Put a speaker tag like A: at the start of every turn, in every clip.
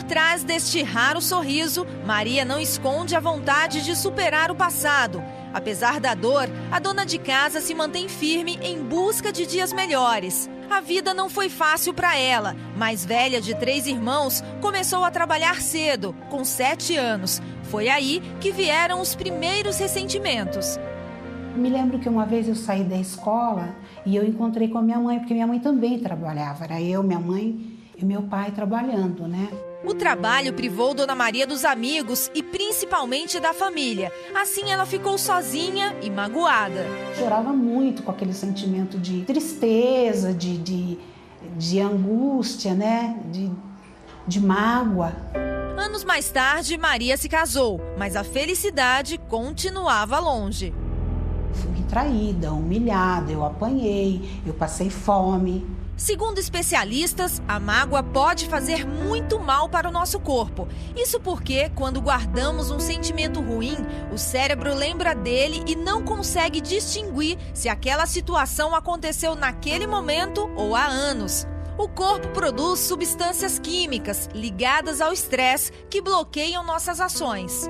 A: trás deste raro sorriso, Maria não esconde a vontade de superar o passado. Apesar da dor, a dona de casa se mantém firme em busca de dias melhores. A vida não foi fácil para ela. Mais velha de 3 irmãos, começou a trabalhar cedo, com 7 anos. Foi aí que vieram os primeiros ressentimentos.
B: Me lembro que uma vez eu saí da escola e eu encontrei com a minha mãe, porque minha mãe também trabalhava. Era eu, minha mãe e meu pai trabalhando, né?
A: O trabalho privou Dona Maria dos amigos e principalmente da família. Assim ela ficou sozinha e magoada.
B: Chorava muito com aquele sentimento de tristeza, de angústia, né? De mágoa.
A: Anos mais tarde, Maria se casou, mas a felicidade continuava longe.
B: Fui traída, humilhada, eu apanhei, eu passei fome.
A: Segundo especialistas, a mágoa pode fazer muito mal para o nosso corpo. Isso porque, quando guardamos um sentimento ruim, o cérebro lembra dele e não consegue distinguir se aquela situação aconteceu naquele momento ou há anos. O corpo produz substâncias químicas ligadas ao estresse que bloqueiam nossas ações.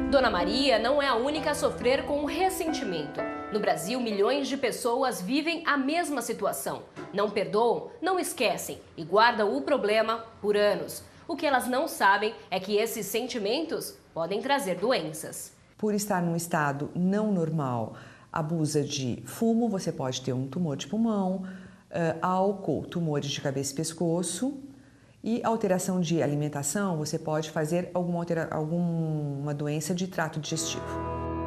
C: Dona Maria não é a única a sofrer com o ressentimento. No Brasil, milhões de pessoas vivem a mesma situação. Não perdoam, não esquecem e guardam o problema por anos. O que elas não sabem é que esses sentimentos podem trazer doenças.
D: Por estar num estado não normal, abusa de fumo, você pode ter um tumor de pulmão, álcool, tumores de cabeça e pescoço. E alteração de alimentação, você pode fazer alguma doença de trato digestivo.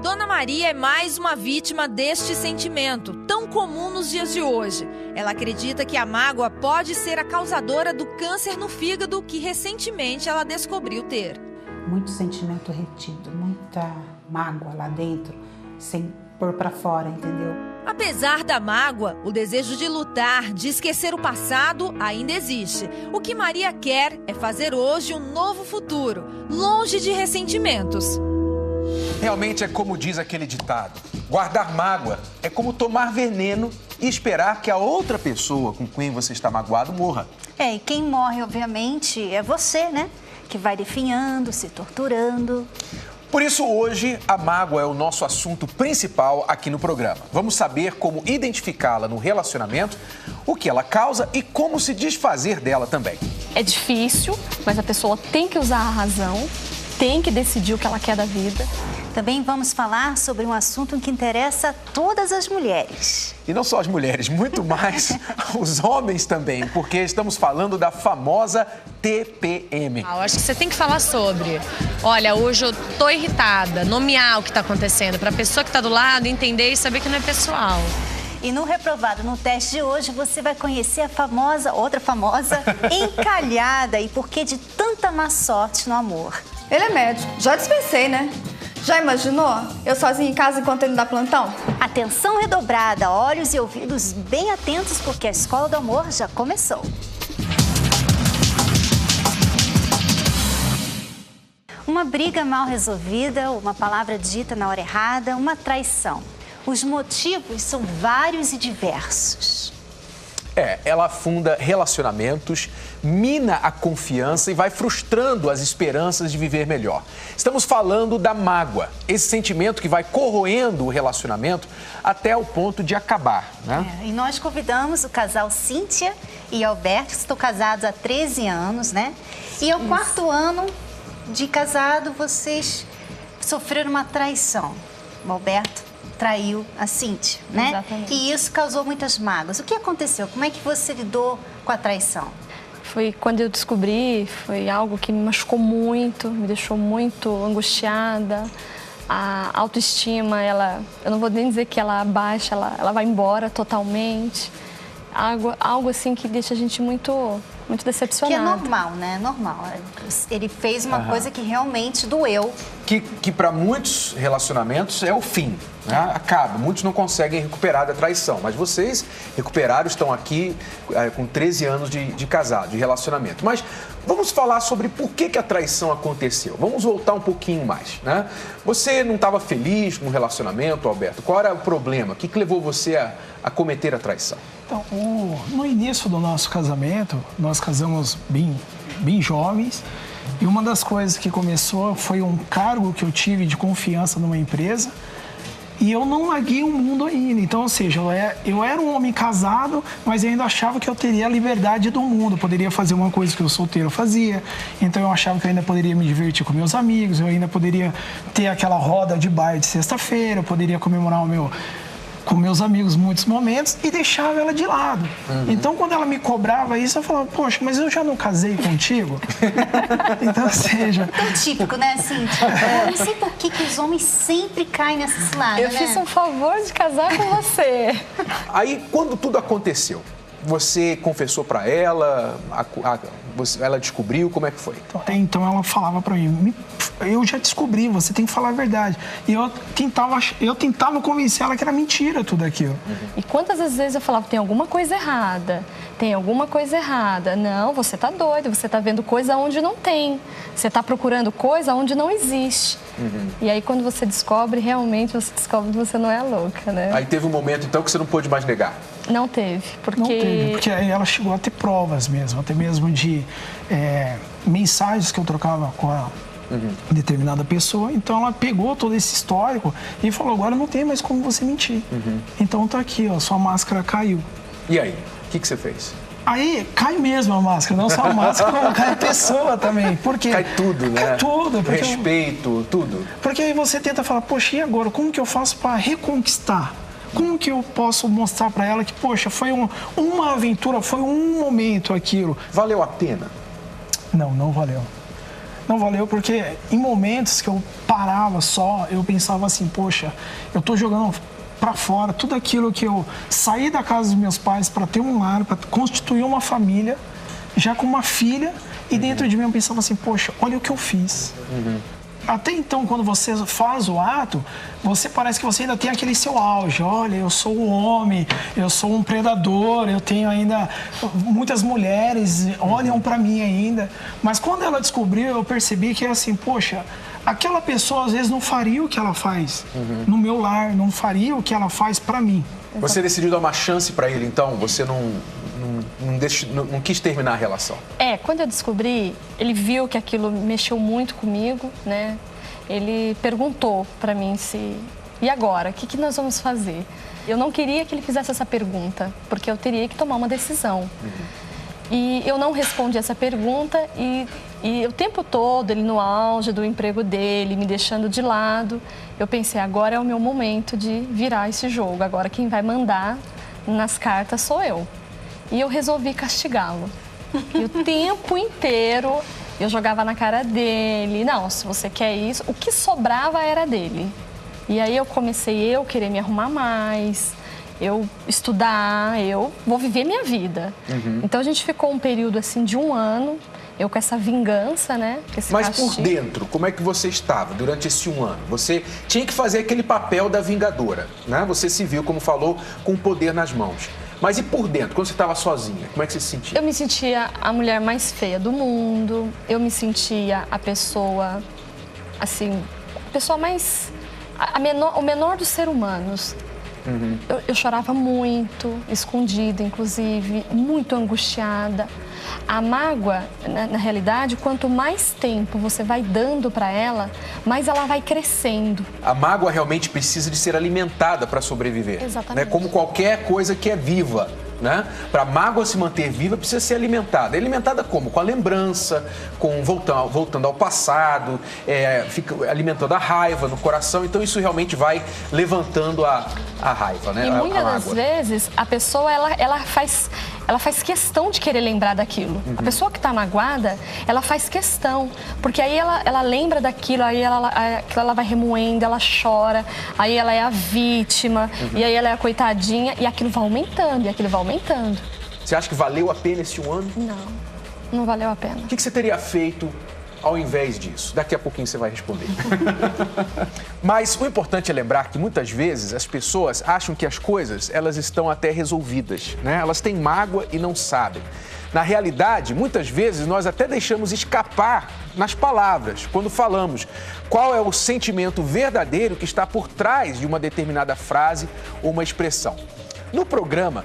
A: Dona Maria é mais uma vítima deste sentimento, tão comum nos dias de hoje. Ela acredita que a mágoa pode ser a causadora do câncer no fígado que recentemente ela descobriu ter.
B: Muito sentimento retido, muita mágoa lá dentro, sem pôr pra fora, entendeu?
A: Apesar da mágoa, o desejo de lutar, de esquecer o passado ainda existe. O que Maria quer é fazer hoje um novo futuro, longe de ressentimentos.
E: Realmente é como diz aquele ditado: guardar mágoa é como tomar veneno e esperar que a outra pessoa com quem você está magoado morra.
F: E quem morre, obviamente, é você, né? Que vai definhando, se torturando.
E: Por isso, hoje, a mágoa é o nosso assunto principal aqui no programa. Vamos saber como identificá-la no relacionamento, o que ela causa e como se desfazer dela também.
G: É difícil, mas a pessoa tem que usar a razão, tem que decidir o que ela quer da vida.
F: Também vamos falar sobre um assunto que interessa a todas as mulheres.
E: E não só as mulheres, muito mais os homens também, porque estamos falando da famosa TPM.
H: Eu acho que você tem que falar sobre. Olha, hoje eu tô irritada, nomear o que tá acontecendo, pra pessoa que tá do lado entender e saber que não é pessoal.
F: E no Reprovado no Teste de hoje, você vai conhecer a outra famosa encalhada e por que de tanta má sorte no amor.
I: Ele é médico, já dispensei, né? Já imaginou? Eu sozinha em casa enquanto ele dá plantão?
F: Atenção redobrada, olhos e ouvidos bem atentos, porque a Escola do Amor já começou. Uma briga mal resolvida, uma palavra dita na hora errada, uma traição. Os motivos são vários e diversos.
E: Ela afunda relacionamentos, mina a confiança e vai frustrando as esperanças de viver melhor. Estamos falando da mágoa, esse sentimento que vai corroendo o relacionamento até o ponto de acabar, né?
F: E nós convidamos o casal Cíntia e Alberto, que estão casados há 13 anos, né? E ao 4º ano de casado, vocês sofreram uma traição. O Alberto traiu a Cíntia, né?
G: Exatamente.
F: E isso causou muitas mágoas. O que aconteceu? Como é que você lidou com a traição?
G: Foi quando eu descobri, foi algo que me machucou muito, me deixou muito angustiada. A autoestima, eu não vou nem dizer que ela baixa, ela vai embora totalmente. Algo assim que deixa a gente muito decepcionado.
F: Que é normal, né? Normal. Ele fez uma coisa que realmente doeu.
E: Que para muitos relacionamentos é o fim, né? Acaba. Muitos não conseguem recuperar da traição, mas vocês recuperaram, estão aqui com 13 anos de casado, de relacionamento. Mas vamos falar sobre por que a traição aconteceu. Vamos voltar um pouquinho mais, né? Você não estava feliz com o relacionamento, Alberto? Qual era o problema? O que levou você a cometer a traição?
J: Então, no início do nosso casamento, nós casamos bem jovens E uma das coisas que começou foi um cargo que eu tive de confiança numa empresa e eu não larguei o mundo ainda. Então, ou seja, eu era um homem casado, mas eu ainda achava que eu teria a liberdade do mundo. Eu poderia fazer uma coisa que o solteiro fazia. Então, eu achava que eu ainda poderia me divertir com meus amigos, eu ainda poderia ter aquela roda de baile de sexta-feira, eu poderia comemorar com meus amigos muitos momentos e deixava ela de lado. Então, quando ela me cobrava isso, eu falava, poxa, mas eu já não casei contigo? Então, ou seja...
F: Tão típico, né, Cíntia? Eu não sei por que os homens sempre caem nessa cilada,
G: Eu fiz um favor de casar com você.
E: Aí, quando tudo aconteceu, você confessou pra ela, ela descobriu, como é que foi?
J: Então ela falava pra mim, eu já descobri, você tem que falar a verdade. E eu tentava convencer ela que era mentira tudo aquilo.
G: E quantas vezes eu falava, tem alguma coisa errada, tem alguma coisa errada. Não, você tá doido, você tá vendo coisa onde não tem. Você tá procurando coisa onde não existe. E aí quando você descobre, realmente você descobre que você não é louca, né?
E: Aí teve um momento então que você não pôde mais negar?
G: Não teve, porque...
J: Não teve, porque aí ela chegou a ter provas mesmo, até mesmo de mensagens que eu trocava com a determinada pessoa. Então ela pegou todo esse histórico e falou, agora não tem mais como você mentir. Então tá aqui, ó, sua máscara caiu.
E: E aí, o que você fez?
J: Aí cai mesmo a máscara, não só a máscara, como cai a pessoa também. Porque
E: cai tudo, né?
J: Cai tudo.
E: Respeito, tudo.
J: Porque aí você tenta falar, poxa, e agora? Como que eu faço para reconquistar? Como que eu posso mostrar para ela que, poxa, foi uma aventura, foi um momento aquilo?
E: Valeu a pena?
J: Não valeu. Não valeu porque em momentos que eu parava só, eu pensava assim, poxa, eu tô jogando para fora tudo aquilo que eu saí da casa dos meus pais para ter um lar, para constituir uma família, já com uma filha, e dentro de mim eu pensava assim, poxa, olha o que eu fiz. Até então, quando você faz o ato, você parece que você ainda tem aquele seu auge. Olha, eu sou um homem, eu sou um predador, eu tenho ainda... Muitas mulheres olham para mim ainda. Mas quando ela descobriu, eu percebi que é assim, poxa, aquela pessoa às vezes não faria o que ela faz no meu lar, não faria o que ela faz para mim.
E: Você decidiu dar uma chance para ele, então? Você não quis terminar a relação?
G: Quando eu descobri, ele viu que aquilo mexeu muito comigo, né? Ele perguntou para mim e agora? O que nós vamos fazer? Eu não queria que ele fizesse essa pergunta, porque eu teria que tomar uma decisão. E eu não respondi essa pergunta e o tempo todo, ele no auge do emprego dele, me deixando de lado, eu pensei, agora é o meu momento de virar esse jogo. Agora quem vai mandar nas cartas sou eu. E eu resolvi castigá-lo. E o tempo inteiro eu jogava na cara dele, não, se você quer isso, o que sobrava era dele. E aí eu comecei querer me arrumar mais, eu estudar, eu vou viver minha vida. Então a gente ficou um período assim de 1 ano, eu com essa vingança, né?
E: Mas por dentro, como é que você estava durante esse 1 ano? Você tinha que fazer aquele papel da vingadora, né? Você se viu, como falou, com o poder nas mãos. Mas e por dentro, quando você estava sozinha, como é que você se sentia?
G: Eu me sentia a mulher mais feia do mundo, eu me sentia a pessoa, assim, a pessoa mais, o menor dos seres humanos. Eu chorava muito, escondida, inclusive, muito angustiada. A mágoa, na realidade, quanto mais tempo você vai dando para ela, mais ela vai crescendo.
E: A mágoa realmente precisa de ser alimentada para sobreviver.
G: Exatamente.
E: Né? Como qualquer coisa que é viva. Né? Para a mágoa se manter viva, precisa ser alimentada. É alimentada como? Com a lembrança, voltando ao passado, fica alimentando a raiva no coração. Então isso realmente vai levantando a raiva, né?
G: E muitas das vezes a pessoa ela faz questão de querer lembrar daquilo. A pessoa que está magoada, ela faz questão, porque aí ela lembra daquilo, aí ela vai remoendo, ela chora, aí ela é a vítima, e aí ela é a coitadinha, e aquilo vai aumentando, e aquilo vai aumentando.
E: Você acha que valeu a pena esse 1 ano?
G: Não valeu a pena.
E: O que você teria feito ao invés disso? Daqui a pouquinho você vai responder. Mas o importante é lembrar que muitas vezes as pessoas acham que as coisas elas estão até resolvidas, né? Elas têm mágoa e não sabem. Na realidade, muitas vezes nós até deixamos escapar nas palavras, quando falamos qual é o sentimento verdadeiro que está por trás de uma determinada frase ou uma expressão. No programa,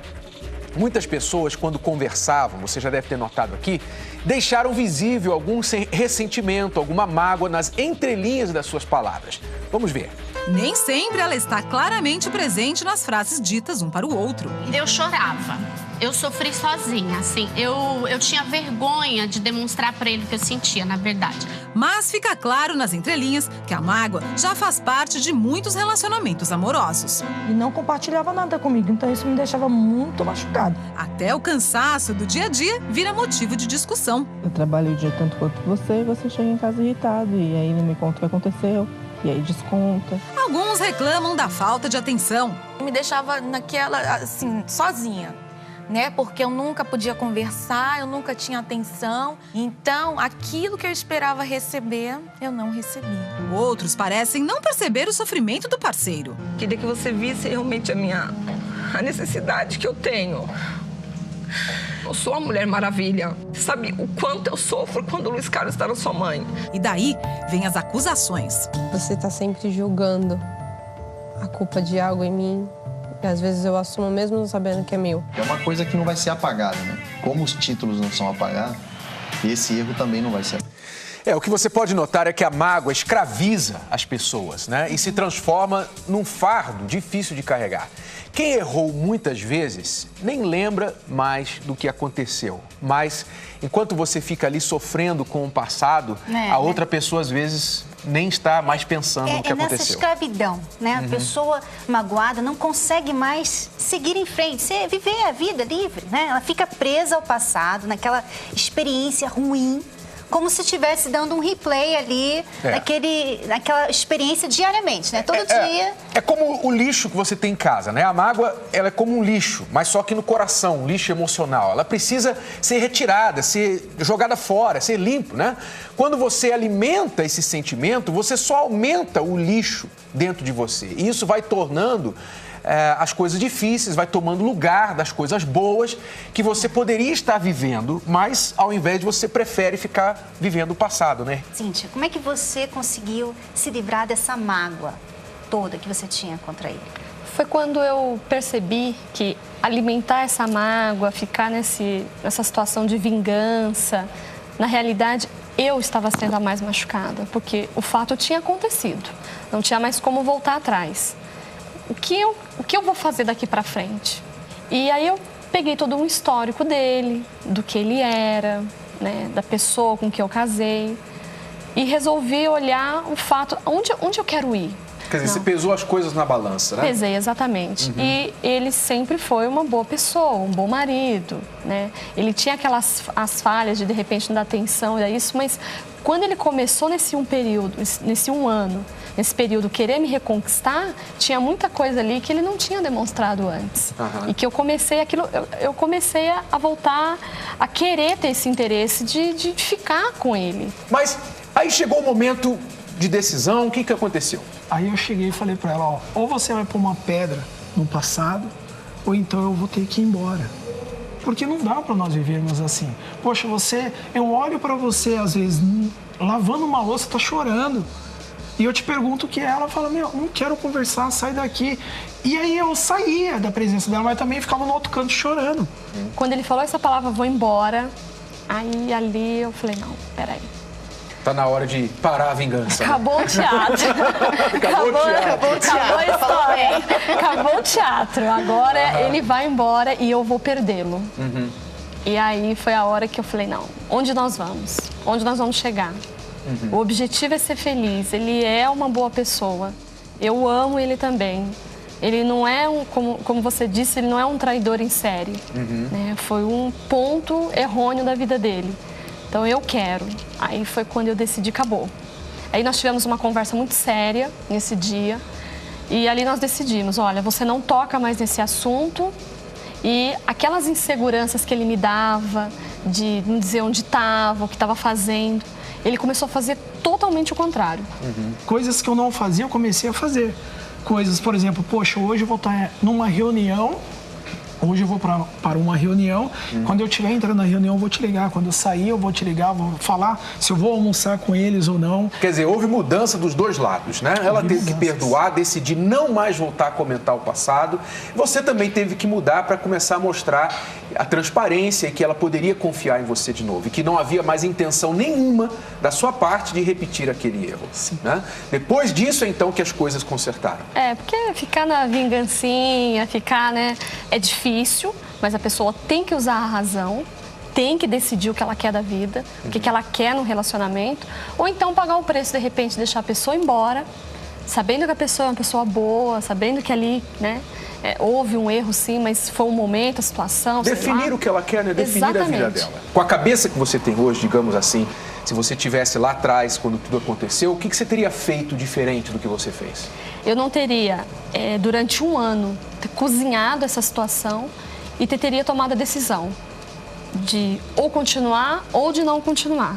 E: Muitas pessoas, quando conversavam, você já deve ter notado aqui, deixaram visível algum ressentimento, alguma mágoa nas entrelinhas das suas palavras. Vamos ver.
K: Nem sempre ela está claramente presente nas frases ditas um para o outro.
L: Eu chorava. Eu sofri sozinha, assim. Eu tinha vergonha de demonstrar para ele o que eu sentia, na verdade.
K: Mas fica claro nas entrelinhas que a mágoa já faz parte de muitos relacionamentos amorosos.
M: E não compartilhava nada comigo, então isso me deixava muito machucada.
K: Até o cansaço do dia a dia vira motivo de discussão.
M: Eu trabalho o dia tanto quanto você e você chega em casa irritado. E aí não me conta o que aconteceu. E aí desconta.
K: Alguns reclamam da falta de atenção.
N: Me deixava naquela, assim, sozinha, né? Porque eu nunca podia conversar, eu nunca tinha atenção. Então, aquilo que eu esperava receber, eu não recebi.
K: Outros parecem não perceber o sofrimento do parceiro.
O: Queria que você visse realmente a necessidade que eu tenho. Eu sou uma Mulher Maravilha. Sabe o quanto eu sofro quando o Luiz Carlos está na sua mãe?
K: E daí vem as acusações.
P: Você está sempre julgando a culpa de algo em mim. E às vezes eu assumo mesmo não sabendo que é meu.
Q: É uma coisa que não vai ser apagada, né? Como os títulos não são apagados, esse erro também não vai ser apagado.
E: O que você pode notar é que a mágoa escraviza as pessoas, né? E se transforma num fardo difícil de carregar. Quem errou muitas vezes nem lembra mais do que aconteceu. Mas enquanto você fica ali sofrendo com o passado, a outra pessoa às vezes nem está mais pensando no que aconteceu.
F: É nessa escravidão, né? A pessoa magoada não consegue mais seguir em frente, viver a vida livre, né? Ela fica presa ao passado, naquela experiência ruim, como se estivesse dando um replay ali, naquela experiência diariamente, né? Todo dia.
E: É como o lixo que você tem em casa, né? A mágoa, ela é como um lixo, mas só que no coração, um lixo emocional. Ela precisa ser retirada, ser jogada fora, ser limpo, né? Quando você alimenta esse sentimento, você só aumenta o lixo dentro de você. E isso vai tornando as coisas difíceis, vai tomando lugar das coisas boas que você poderia estar vivendo, mas ao invés de você prefere ficar vivendo o passado, né?
F: Cíntia, como é que você conseguiu se livrar dessa mágoa toda que você tinha contra ele?
G: Foi quando eu percebi que alimentar essa mágoa, ficar nessa situação de vingança, na realidade eu estava sendo a mais machucada, porque o fato tinha acontecido, não tinha mais como voltar atrás. O que eu vou fazer daqui para frente? E aí eu peguei todo um histórico dele, do que ele era, né, da pessoa com que eu casei, e resolvi olhar o fato, onde eu quero ir.
E: Quer dizer, você pesou as coisas na balança, né?
G: Pesei, exatamente. Uhum. E ele sempre foi uma boa pessoa, um bom marido, né? Ele tinha as falhas de repente não dar atenção a isso, mas quando ele começou nesse período, querer me reconquistar, tinha muita coisa ali que ele não tinha demonstrado antes. Uhum. E que eu comecei a voltar a querer ter esse interesse de ficar com ele.
E: Mas aí chegou o momento de decisão, o que aconteceu?
J: Aí eu cheguei e falei pra ela, ou você vai pôr uma pedra no passado, ou então eu vou ter que ir embora. Porque não dá pra nós vivermos assim. Poxa, eu olho pra você, às vezes, lavando uma louça, tá chorando. E eu te pergunto o que é, ela fala, não quero conversar, sai daqui. E aí eu saía da presença dela, mas também ficava no outro canto chorando.
G: Quando ele falou essa palavra, vou embora, aí ali eu falei, não, peraí.
E: Tá na hora de parar a vingança.
G: Acabou o teatro. Acabou a história. Acabou o teatro. Agora ele vai embora e eu vou perdê-lo. Uhum. E aí foi a hora que eu falei, não, onde nós vamos? Onde nós vamos chegar? Uhum. O objetivo é ser feliz. Ele é uma boa pessoa. Eu amo ele também. Ele não é como você disse, ele não é um traidor em série. Uhum. Né? Foi um ponto errôneo da vida dele. Então eu quero. Aí foi quando eu decidi, acabou. Aí nós tivemos uma conversa muito séria nesse dia. E ali nós decidimos, olha, você não toca mais nesse assunto. E aquelas inseguranças que ele me dava, de não dizer onde estava, o que estava fazendo, ele começou a fazer totalmente o contrário.
J: Uhum. Coisas que eu não fazia, eu comecei a fazer. Coisas, por exemplo, poxa, hoje eu vou estar numa reunião hoje eu vou para uma reunião, quando eu estiver entrando na reunião eu vou te ligar, quando eu sair eu vou te ligar, vou falar se eu vou almoçar com eles ou não.
E: Quer dizer, houve mudança dos dois lados, né? Ela teve que perdoar, decidir não mais voltar a comentar o passado. Você também teve que mudar para começar a mostrar a transparência e que ela poderia confiar em você de novo e que não havia mais intenção nenhuma da sua parte de repetir aquele erro, né? Depois disso, então, que as coisas consertaram.
G: Porque ficar na vingancinha, né, é difícil, mas a pessoa tem que usar a razão, tem que decidir o que ela quer da vida, o que ela quer no relacionamento, ou então pagar o preço, de repente, deixar a pessoa embora, sabendo que a pessoa é uma pessoa boa, sabendo que ali, né, houve um erro sim, mas foi um momento, a situação,
E: definir o que ela quer, né? Definir
G: Exatamente.
E: A vida dela. Com a cabeça que você tem hoje, digamos assim, se você tivesse lá atrás, quando tudo aconteceu, o que você teria feito diferente do que você fez?
G: Eu não teria, durante um ano, cozinhado essa situação e teria tomado a decisão de ou continuar ou de não continuar.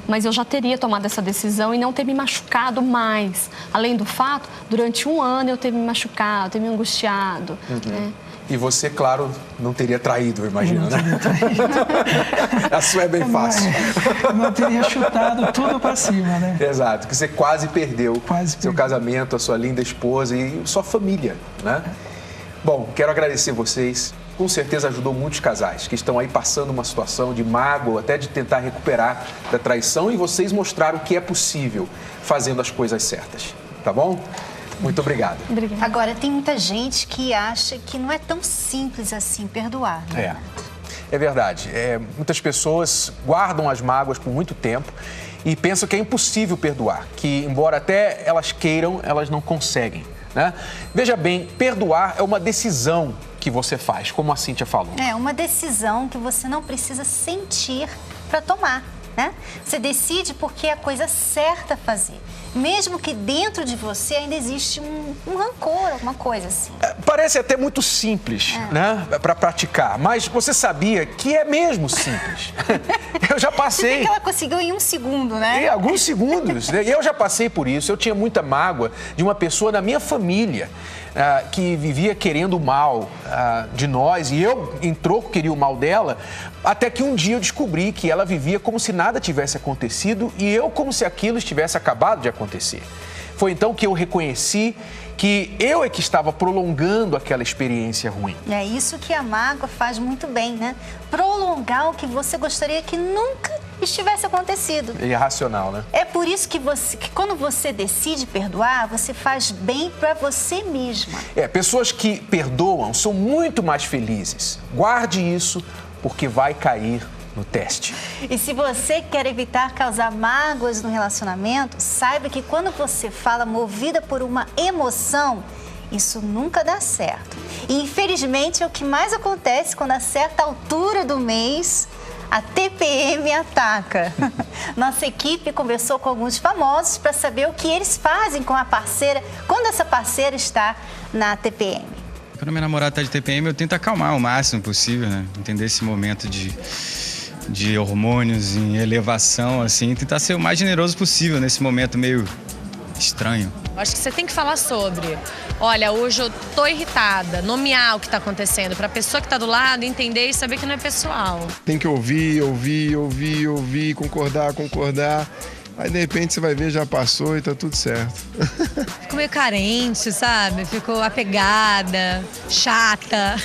G: Mas eu já teria tomado essa decisão e não ter me machucado mais. Além do fato, durante um ano eu ter me machucado, ter me angustiado. Né?
E: E você, claro, não teria traído, eu imagino, né? A sua é bem fácil.
J: Não teria chutado tudo para cima, né?
E: Exato, que você quase perdeu seu casamento, a sua linda esposa e sua família, né? Bom, quero agradecer vocês. Com certeza ajudou muitos casais que estão aí passando uma situação de mágoa, até de tentar recuperar da traição, e vocês mostraram que é possível fazendo as coisas certas, tá bom? Muito obrigado.
G: Obrigada.
F: Agora, tem muita gente que acha que não é tão simples assim perdoar, né?
E: É verdade. Muitas pessoas guardam as mágoas por muito tempo e pensam que é impossível perdoar, que embora até elas queiram, elas não conseguem, né? Veja bem, perdoar é uma decisão que você faz, como a Cíntia falou.
F: É uma decisão que você não precisa sentir para tomar, né? Você decide porque é a coisa certa a fazer. Mesmo que dentro de você ainda existe um rancor, alguma coisa assim.
E: Parece até muito simples, né, para praticar, mas você sabia que é mesmo simples. Eu já passei.
F: Você vê que ela conseguiu em um segundo, né?
E: Em alguns segundos. Eu já passei por isso. Eu tinha muita mágoa de uma pessoa da minha família que vivia querendo o mal de nós, e eu, em troco, queria o mal dela, até que um dia eu descobri que ela vivia como se nada tivesse acontecido e eu como se aquilo estivesse acabado de acontecer. Foi então que eu reconheci que eu é que estava prolongando aquela experiência ruim.
F: É isso que a mágoa faz muito bem, né? Prolongar o que você gostaria que nunca estivesse acontecido.
E: É irracional, né?
F: É por isso que quando você decide perdoar, você faz bem para você mesma.
E: Pessoas que perdoam são muito mais felizes. Guarde isso, porque vai cair no teste.
F: E se você quer evitar causar mágoas no relacionamento, saiba que quando você fala movida por uma emoção, isso nunca dá certo. E infelizmente é o que mais acontece quando a certa altura do mês a TPM ataca. Nossa equipe conversou com alguns famosos para saber o que eles fazem com a parceira quando essa parceira está na TPM.
R: Quando minha namorada está de TPM, eu tento acalmar o máximo possível, né? Entender esse momento de hormônios em elevação, assim, tentar ser o mais generoso possível nesse momento meio estranho.
H: Acho que você tem que falar sobre, olha, hoje eu tô irritada, nomear o que tá acontecendo, pra pessoa que tá do lado entender e saber que não é pessoal.
S: Tem que ouvir, concordar. Aí, de repente, você vai ver, já passou e tá tudo certo.
T: Ficou meio carente, sabe? Ficou apegada, chata.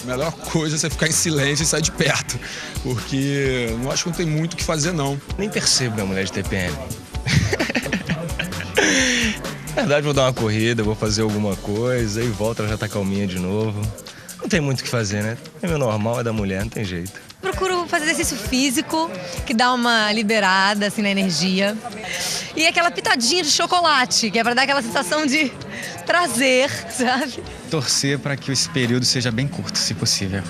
U: A melhor coisa é você ficar em silêncio e sair de perto, porque não acho que não tem muito o que fazer, não.
V: Nem percebo minha mulher de TPM. Na verdade, vou dar uma corrida, vou fazer alguma coisa, aí volta, ela já tá calminha de novo. Não tem muito o que fazer, né? É meu normal, é da mulher, não tem jeito.
T: Procuro fazer exercício físico, que dá uma liberada, assim, na energia. E aquela pitadinha de chocolate, que é pra dar aquela sensação de prazer, sabe?
R: Torcer para que esse período seja bem curto, se possível.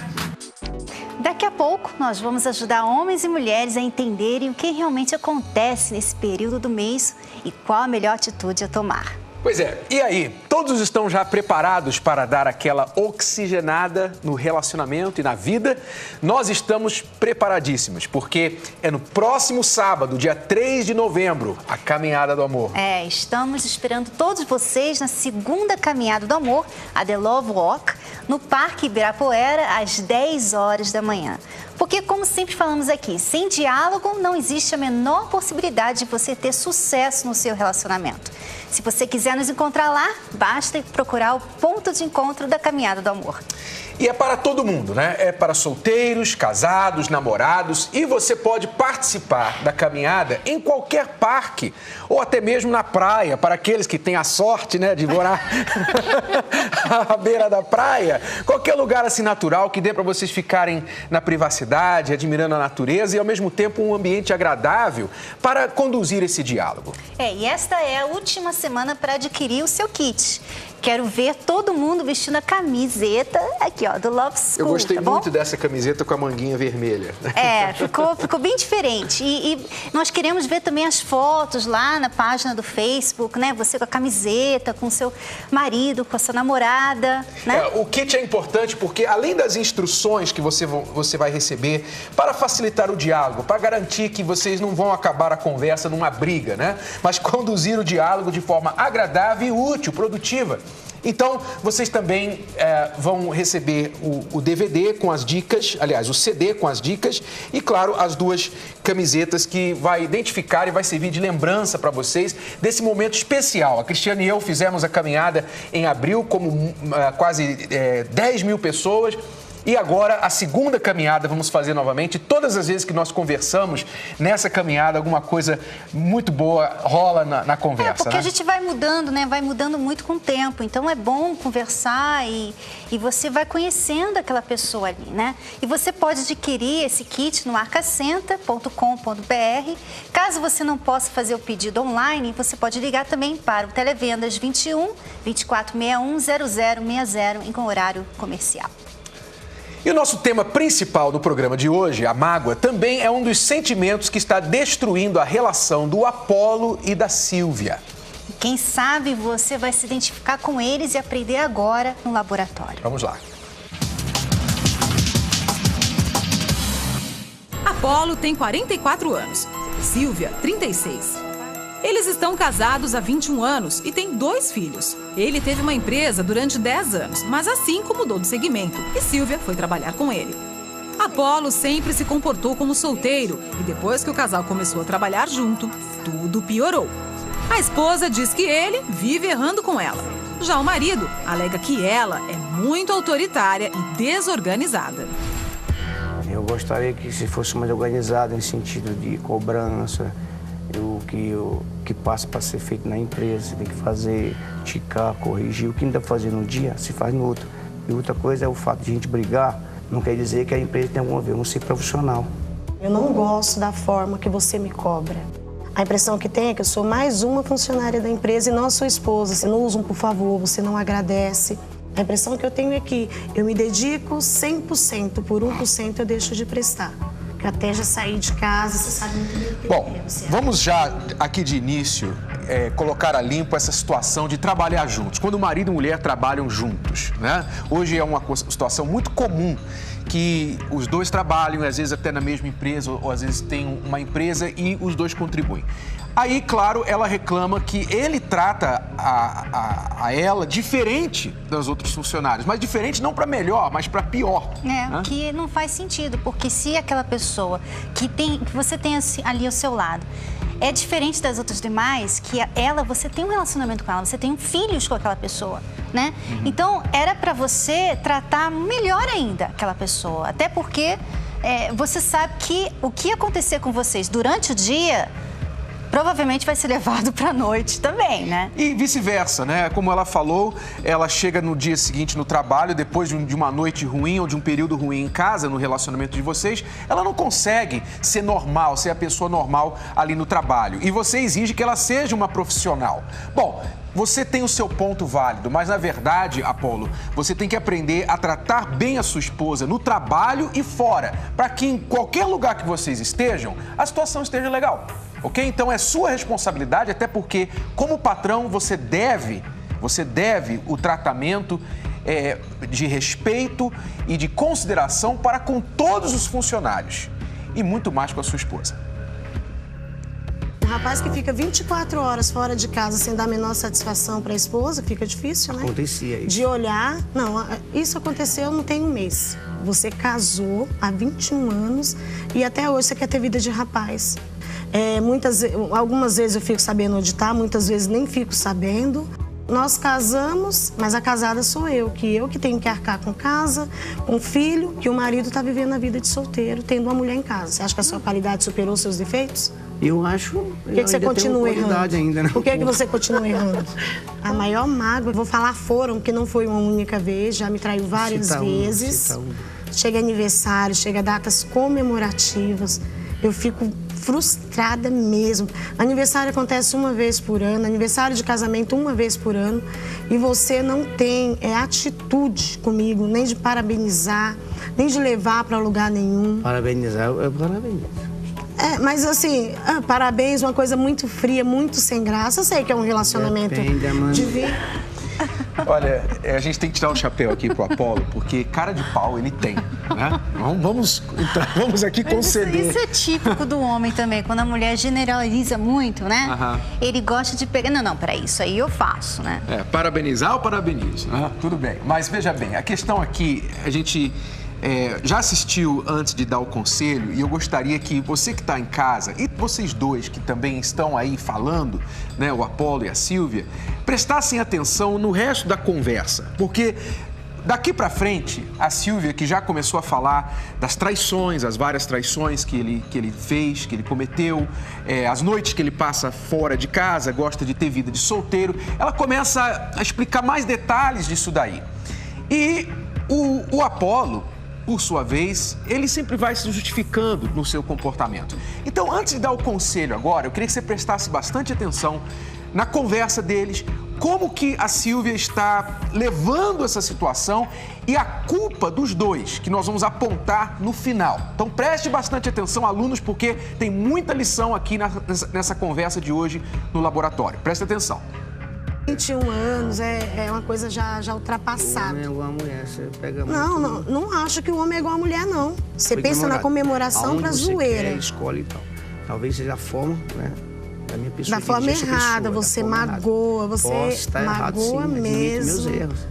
F: Daqui a pouco, nós vamos ajudar homens e mulheres a entenderem o que realmente acontece nesse período do mês e qual a melhor atitude a tomar.
E: Pois é, e aí? Todos estão já preparados para dar aquela oxigenada no relacionamento e na vida? Nós estamos preparadíssimos, porque é no próximo sábado, dia 3 de novembro, a Caminhada do Amor.
F: Estamos esperando todos vocês na segunda Caminhada do Amor, a The Love Walk. no Parque Ibirapuera, às 10 horas da manhã. Porque, como sempre falamos aqui, sem diálogo não existe a menor possibilidade de você ter sucesso no seu relacionamento. Se você quiser nos encontrar lá, basta procurar o ponto de encontro da Caminhada do Amor.
E: E é para todo mundo, né? É para solteiros, casados, namorados, e você pode participar da caminhada em qualquer parque ou até mesmo na praia, para aqueles que têm a sorte, né, de morar à beira da praia. Qualquer lugar assim natural que dê para vocês ficarem na privacidade, admirando a natureza e ao mesmo tempo um ambiente agradável para conduzir esse diálogo.
F: E esta é a última semana para adquirir o seu kit. Quero ver todo mundo vestindo a camiseta aqui, ó, do Love School.
E: Eu gostei
F: tá
E: muito dessa camiseta com a manguinha vermelha.
F: Ficou bem diferente. E nós queremos ver também as fotos lá na página do Facebook, né? Você com a camiseta, com o seu marido, com a sua namorada, né?
E: O kit é importante porque, além das instruções que você vai receber para facilitar o diálogo, para garantir que vocês não vão acabar a conversa numa briga, né? Mas conduzir o diálogo de forma agradável e útil, produtiva. Então, vocês também vão receber o DVD com as dicas, aliás, o CD com as dicas e, claro, as duas camisetas que vai identificar e vai servir de lembrança para vocês desse momento especial. A Cristiane e eu fizemos a caminhada em abril, como quase 10 mil pessoas. E agora, a segunda caminhada vamos fazer novamente. Todas as vezes que nós conversamos nessa caminhada, alguma coisa muito boa rola na conversa,
F: porque a gente vai mudando, né? Vai mudando muito com o tempo. Então, é bom conversar e você vai conhecendo aquela pessoa ali, né? E você pode adquirir esse kit no arcacenta.com.br. Caso você não possa fazer o pedido online, você pode ligar também para o Televendas 21 2461 0060 em horário comercial.
E: E o nosso tema principal do programa de hoje, a mágoa, também é um dos sentimentos que está destruindo a relação do Apolo e da Sílvia.
F: Quem sabe você vai se identificar com eles e aprender agora no laboratório.
E: Vamos lá.
K: Apolo tem 44 anos, Sílvia, 36. Eles estão casados há 21 anos e têm 2 filhos. Ele teve uma empresa durante 10 anos, mas assim mudou de segmento e Sílvia foi trabalhar com ele. Apolo sempre se comportou como solteiro e depois que o casal começou a trabalhar junto, tudo piorou. A esposa diz que ele vive errando com ela. Já o marido alega que ela é muito autoritária e desorganizada.
C: Eu gostaria que se fosse mais organizado em sentido de cobrança, o que passa para ser feito na empresa, você tem que fazer, ticar, corrigir. O que não dá para fazer num dia, se faz no outro. E outra coisa é o fato de a gente brigar, não quer dizer que a empresa tem alguma ver, vamos ser profissional.
D: Eu não gosto da forma que você me cobra. A impressão que tem é que eu sou mais uma funcionária da empresa e não a sua esposa. Você não usa um por favor, você não agradece. A impressão que eu tenho é que eu me dedico 100%, por 1% eu deixo de prestar. Que até já saí de casa, você sabe muito bem o que
E: Bom, vamos já aqui de início colocar a limpo essa situação de trabalhar juntos. Quando marido e mulher trabalham juntos, né? Hoje é uma situação muito comum que os dois trabalham, às vezes até na mesma empresa, ou às vezes tem uma empresa e os dois contribuem. Aí, claro, ela reclama que ele trata a ela diferente dos outros funcionários. Mas diferente não para melhor, mas para pior.
F: O que não faz sentido, porque se aquela pessoa que você tem ali ao seu lado é diferente das outras demais, que você tem um relacionamento com ela, você tem filhos com aquela pessoa, né? Então, era para você tratar melhor ainda aquela pessoa. Até porque você sabe que o que acontecer com vocês durante o dia provavelmente vai ser levado para a noite também, né?
E: E vice-versa, né? Como ela falou, ela chega no dia seguinte no trabalho, depois de uma noite ruim ou de um período ruim em casa, no relacionamento de vocês, ela não consegue ser normal, ser a pessoa normal ali no trabalho. E você exige que ela seja uma profissional. Bom, você tem o seu ponto válido, mas na verdade, Apolo, você tem que aprender a tratar bem a sua esposa no trabalho e fora, para que em qualquer lugar que vocês estejam, a situação esteja legal. Ok? Então é sua responsabilidade, até porque, como patrão, você deve o tratamento de respeito e de consideração para com todos os funcionários e muito mais com a sua esposa.
D: rapaz que fica 24 horas fora de casa sem dar a menor satisfação para a esposa, fica difícil, né?
C: Acontecia isso.
D: De olhar... Não, isso aconteceu não tem um mês. Você casou há 21 anos e até hoje você quer ter vida de rapaz. Algumas vezes eu fico sabendo onde está, muitas vezes nem fico sabendo. Nós casamos, mas a casada sou eu que tenho que arcar com casa, com filho, que o marido está vivendo a vida de solteiro, tendo uma mulher em casa. Você acha que a sua qualidade superou os seus defeitos?
C: Eu acho...
D: Por que você continua errando?
C: Ainda, né?
D: Por que você continua errando? A maior mágoa, vou falar foram, porque não foi uma única vez, já me traiu várias vezes. Chega aniversário, chega datas comemorativas, eu fico frustrada mesmo. Aniversário acontece uma vez por ano, aniversário de casamento uma vez por ano, e você não tem atitude comigo, nem de parabenizar, nem de levar para lugar nenhum.
C: Parabenizar, eu parabenizo.
D: Mas assim, parabéns, uma coisa muito fria, muito sem graça. Eu sei que é um relacionamento de vida.
E: Olha, a gente tem que tirar o chapéu aqui pro Apolo, porque cara de pau ele tem, né? Vamos aqui conceder.
F: Isso é típico do homem também, quando a mulher generaliza muito, né? Ele gosta de pegar... Não, peraí, isso aí eu faço, né?
E: Parabenizar ou parabenizo, né? Tudo bem. Mas veja bem, a questão aqui, a gente... já assistiu antes de dar o conselho e eu gostaria que você que está em casa e vocês dois que também estão aí falando, né, o Apolo e a Sílvia, prestassem atenção no resto da conversa, porque daqui para frente a Sílvia, que já começou a falar das traições, as várias traições que ele fez, que ele cometeu, as noites que ele passa fora de casa, gosta de ter vida de solteiro, ela começa a explicar mais detalhes disso daí. E o Apolo, por sua vez, ele sempre vai se justificando no seu comportamento. Então, antes de dar o conselho agora, eu queria que você prestasse bastante atenção na conversa deles, como que a Sílvia está levando essa situação e a culpa dos dois, que nós vamos apontar no final. Então, preste bastante atenção, alunos, porque tem muita lição aqui nessa conversa de hoje no laboratório. Preste atenção.
D: 21 anos é uma coisa já ultrapassada.
C: O homem é igual a mulher, você pega
D: muito... Não acho que o homem é igual a mulher, não. Você pensa na comemoração pra zoeira.
C: Escolhe e tal. Talvez seja a forma, né, da minha pessoa.
D: Da forma errada, você magoa, você magoa mesmo.
C: Meus erros.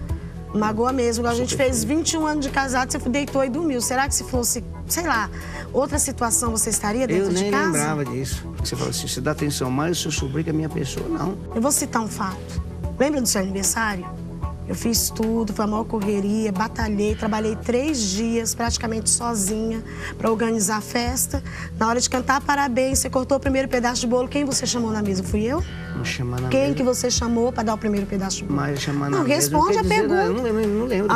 D: Magoa mesmo. A gente fez 21 anos de casado, você deitou e dormiu. Será que se fosse, sei lá, outra situação, você estaria dentro de casa?
C: Eu nem lembrava disso. Você falou assim, você dá atenção mais ao seu sobrinho que a minha pessoa, não.
D: Eu vou citar um fato. Lembra do seu aniversário? Eu fiz tudo, foi a maior correria, batalhei, trabalhei 3 dias praticamente sozinha para organizar a festa. Na hora de cantar parabéns, você cortou o primeiro pedaço de bolo. Quem você chamou na mesa? Fui eu?
C: Não chama na mesa.
D: Quem que você chamou para dar o primeiro pedaço de bolo?
C: Mas chamar na
D: não,
C: mesa.
D: Responde a pergunta.
C: Não lembro.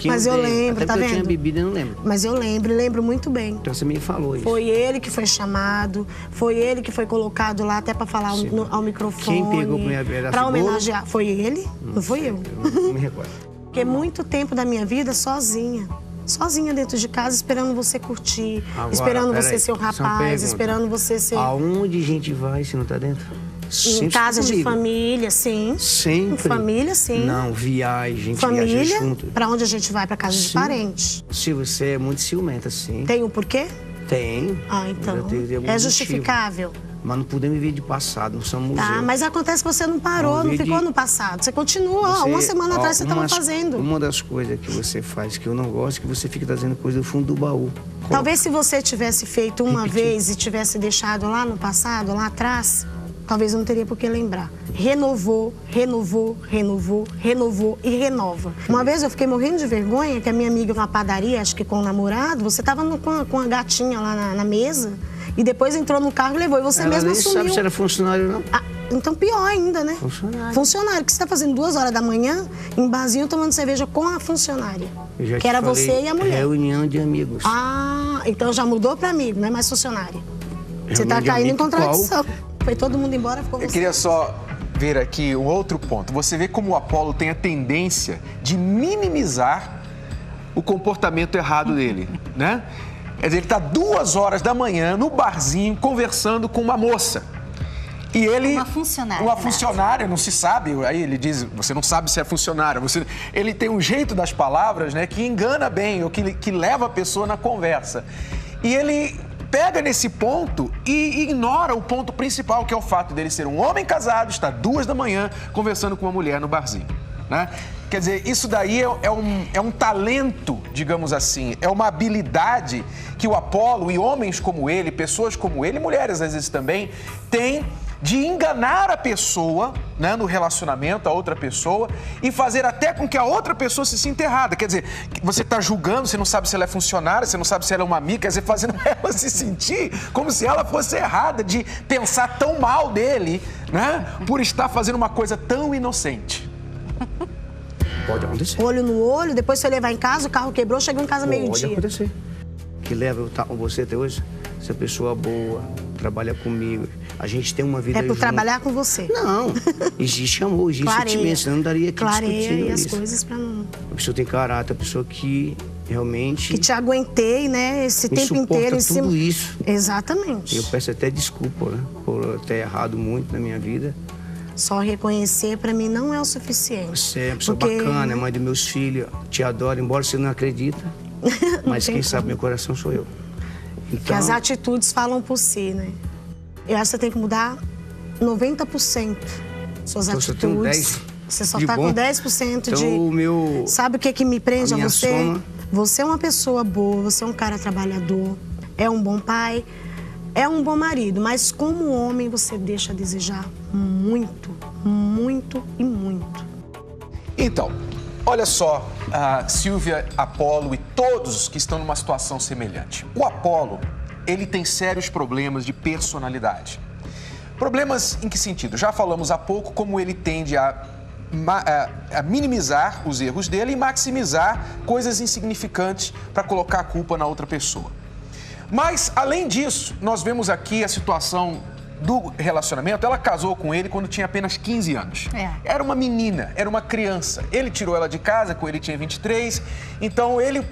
D: Mas eu lembro, tá vendo?
C: Eu tinha bebido e não lembro.
D: Mas eu lembro muito bem.
C: Então você me falou isso.
D: Foi ele que foi chamado, foi ele que foi colocado lá até para falar ao microfone.
C: Quem pegou o primeiro pedaço de bolo?
D: Para homenagear. Foi ele? Não foi eu.
C: Não me recordo.
D: Porque muito tempo da minha vida sozinha. Sozinha dentro de casa, esperando você curtir, esperando você ser o rapaz, esperando você ser...
C: Aonde a gente vai se não tá dentro?
D: Em casa de família, sim.
C: Sempre?
D: Em família, sim.
C: Não, viaja
D: família,
C: junto.
D: Pra onde a gente vai? Pra casa de parente.
C: Se você é muito ciumenta, sim.
D: Tem um porquê?
C: Tem.
D: Então. É justificável.
C: Mas não podemos viver de passado, não somos museu.
D: Tá, mas acontece que você não parou, não ficou no passado. Você continua, uma semana atrás você estava fazendo.
C: Uma das coisas que você faz que eu não gosto é que você fica trazendo coisa do fundo do baú.
D: Talvez se você tivesse feito uma vez e tivesse deixado lá no passado, lá atrás, talvez eu não teria por que lembrar. Renovou e renova. Uma vez eu fiquei morrendo de vergonha que a minha amiga na padaria, acho que com o namorado, você estava com a gatinha lá na mesa e depois entrou no carro e levou. E você mesmo assumiu.
C: Ela nem sabe se era funcionário, não.
D: Então pior ainda, né? Funcionário. Que você está fazendo 2 horas da manhã em barzinho tomando cerveja com a funcionária. Que era você e a mulher.
C: Reunião de amigos.
D: Então já mudou para amigo, não é mais funcionária. Você está caindo em contradição. Foi todo mundo embora, ficou você.
E: Eu queria só ver aqui um outro ponto. Você vê como o Apolo tem a tendência de minimizar o comportamento errado dele, né? Quer dizer, ele está 2 horas da manhã no barzinho conversando com uma moça. E ele...
F: Uma funcionária.
E: Uma funcionária, não se sabe. Aí ele diz, você não sabe se é funcionária. Ele tem um jeito das palavras, né, que engana bem, ou que leva a pessoa na conversa. E ele pega nesse ponto e ignora o ponto principal, que é o fato dele ser um homem casado, estar 2 da manhã conversando com uma mulher no barzinho, né? Quer dizer, isso daí é um talento, digamos assim, é uma habilidade que o Apolo e homens como ele, pessoas como ele, mulheres às vezes também, têm de enganar a pessoa, né, no relacionamento, a outra pessoa, e fazer até com que a outra pessoa se sinta errada. Quer dizer, você está julgando, você não sabe se ela é funcionária, você não sabe se ela é uma amiga, quer dizer, fazendo ela se sentir como se ela fosse errada de pensar tão mal dele, né, por estar fazendo uma coisa tão inocente.
C: Pode acontecer.
D: Olho no olho, depois você levar em casa, o carro quebrou, chegou em casa meio-dia.
C: Pode acontecer. Que leva eu estar com você até hoje, essa pessoa boa, trabalha comigo, a gente tem uma vida
D: É por
C: junto.
D: Trabalhar com você.
C: Não, existe amor, existe sentimento, senão não daria aqui discutindo
D: as
C: isso.
D: coisas pra não...
C: A pessoa tem caráter, a pessoa que realmente...
D: Que te aguentei, né, esse tempo inteiro em cima...
C: tudo isso.
D: Exatamente.
C: Eu peço até desculpa, né, por ter errado muito na minha vida.
D: Só reconhecer, pra mim, não é o suficiente.
C: Você é uma pessoa bacana, é mãe dos meus filhos, te adoro, embora você não acredita. Mas quem sabe meu coração sou eu. Então...
D: Que as atitudes falam por si, né? Eu acho que você tem que mudar 90% suas
C: então,
D: atitudes. Você só tá com 10%
C: então,
D: de...
C: O meu...
D: Sabe o que me prende a você?
C: Soma...
D: Você é uma pessoa boa, você é um cara trabalhador, é um bom pai, é um bom marido, mas como homem você deixa a desejar muito, muito e muito.
E: Então, olha só, a Sílvia, Apolo e todos que estão numa situação semelhante. O Apolo, ele tem sérios problemas de personalidade. Problemas em que sentido? Já falamos há pouco como ele tende a minimizar os erros dele e maximizar coisas insignificantes para colocar a culpa na outra pessoa. Mas, além disso, nós vemos aqui a situação do relacionamento. Ela casou com ele quando tinha apenas 15 anos. Era uma menina, era uma criança. Ele tirou ela de casa quando ele tinha 23. Então, ele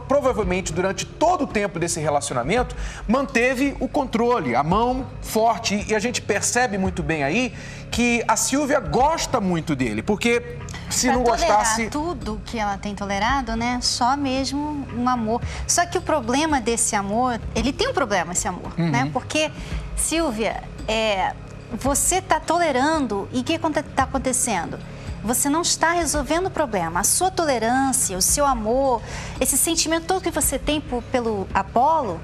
E: provavelmente, durante todo o tempo desse relacionamento, manteve o controle, a mão forte. E a gente percebe muito bem aí que a Sílvia gosta muito dele, porque se não gostasse...
F: tudo que ela tem tolerado, né? Só mesmo um amor. Só que o problema desse amor, ele tem um problema, esse amor, né? Porque, Sílvia, você está tolerando e o que está acontecendo? Você não está resolvendo o problema. A sua tolerância, o seu amor, esse sentimento todo que você tem pelo Apolo,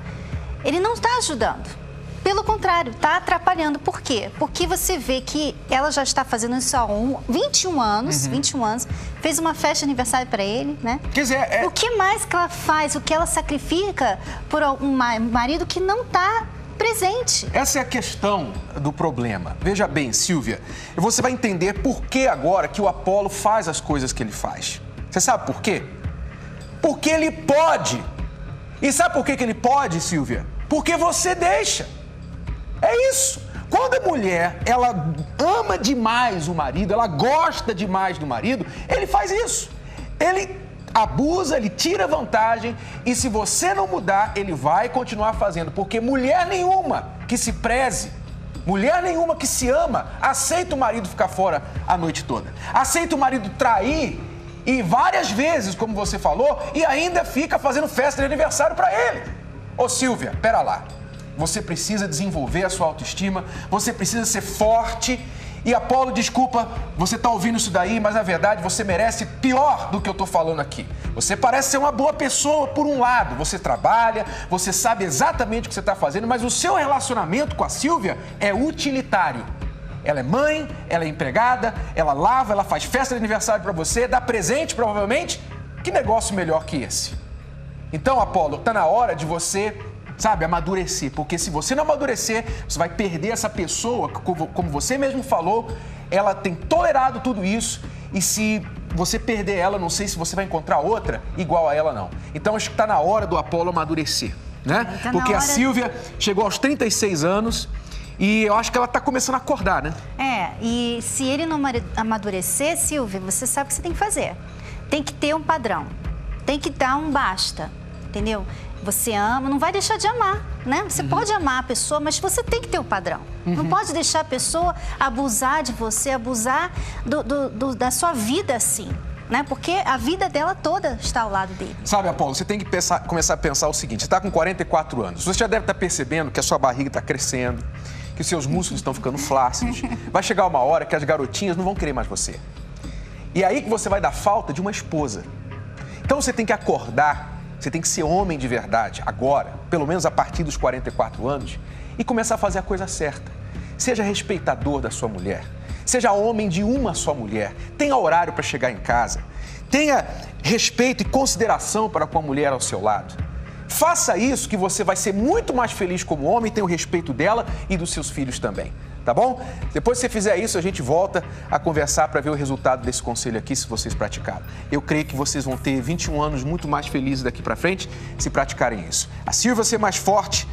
F: ele não está ajudando. Pelo contrário, está atrapalhando. Por quê? Porque você vê que ela já está fazendo isso há 21 anos, 21 anos, fez uma festa de aniversário para ele, né?
E: Quer dizer,
F: O que mais que ela faz, o que ela sacrifica por um marido que não está presente?
E: Essa é a questão do problema. Veja bem, Sílvia, você vai entender por que agora que o Apolo faz as coisas que ele faz. Você sabe por quê? Porque ele pode. E sabe por que ele pode, Sílvia? Porque você deixa. É isso. Quando a mulher, ela ama demais o marido, ela gosta demais do marido, ele faz isso. Ele abusa, ele tira vantagem e se você não mudar, ele vai continuar fazendo. Porque mulher nenhuma que se preze, mulher nenhuma que se ama, aceita o marido ficar fora a noite toda. Aceita o marido trair e várias vezes, como você falou, e ainda fica fazendo festa de aniversário para ele. Ô Sílvia, pera lá. Você precisa desenvolver a sua autoestima, você precisa ser forte. E Apolo, desculpa, você tá ouvindo isso daí, mas na verdade você merece pior do que eu tô falando aqui. Você parece ser uma boa pessoa por um lado, você trabalha, você sabe exatamente o que você tá fazendo, mas o seu relacionamento com a Sílvia é utilitário. Ela é mãe, ela é empregada, ela lava, ela faz festa de aniversário para você, dá presente provavelmente. Que negócio melhor que esse? Então, Apolo, tá na hora de você... sabe, amadurecer, porque se você não amadurecer, você vai perder essa pessoa, como você mesmo falou, ela tem tolerado tudo isso e se você perder ela, não sei se você vai encontrar outra igual a ela não. Então acho que está na hora do Apolo amadurecer, né? Porque a Sílvia chegou aos 36 anos e eu acho que ela está começando a acordar, né?
F: E se ele não amadurecer, Sílvia, você sabe o que você tem que fazer. Tem que ter um padrão, tem que dar um basta, entendeu? Você ama, não vai deixar de amar, né? Você pode amar a pessoa, mas você tem que ter um padrão. Não pode deixar a pessoa abusar de você, abusar da sua vida assim. né? Porque a vida dela toda está ao lado dele.
E: Sabe, Apolo, você tem que começar a pensar o seguinte, você está com 44 anos, você já deve estar percebendo que a sua barriga está crescendo, que os seus músculos estão ficando flácidos. Vai chegar uma hora que as garotinhas não vão querer mais você. E é aí que você vai dar falta de uma esposa. Então você tem que acordar, você tem que ser homem de verdade, agora, pelo menos a partir dos 44 anos, e começar a fazer a coisa certa. Seja respeitador da sua mulher, seja homem de uma só mulher, tenha horário para chegar em casa, tenha respeito e consideração para com a mulher ao seu lado. Faça isso que você vai ser muito mais feliz como homem e tem o respeito dela e dos seus filhos também. Tá bom? Depois que você fizer isso, a gente volta a conversar para ver o resultado desse conselho aqui, se vocês praticarem. Eu creio que vocês vão ter 21 anos muito mais felizes daqui para frente se praticarem isso. A Silvia ser mais forte,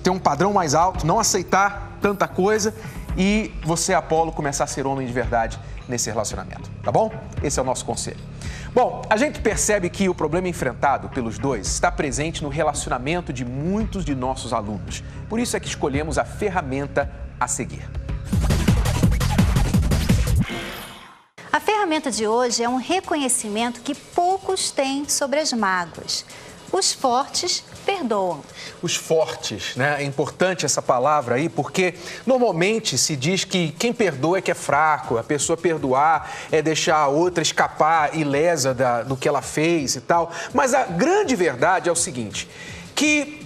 E: ter um padrão mais alto, não aceitar tanta coisa e você, Apolo, começar a ser homem de verdade nesse relacionamento. Tá bom? Esse é o nosso conselho. Bom, a gente percebe que o problema enfrentado pelos dois está presente no relacionamento de muitos de nossos alunos. Por isso é que escolhemos a ferramenta a seguir.
F: A ferramenta de hoje é um reconhecimento que poucos têm sobre as mágoas. Os fortes perdoam.
E: Os fortes, né? É importante essa palavra aí, porque normalmente se diz que quem perdoa é que é fraco, a pessoa perdoar é deixar a outra escapar ilesa do que ela fez e tal. Mas a grande verdade é o seguinte, que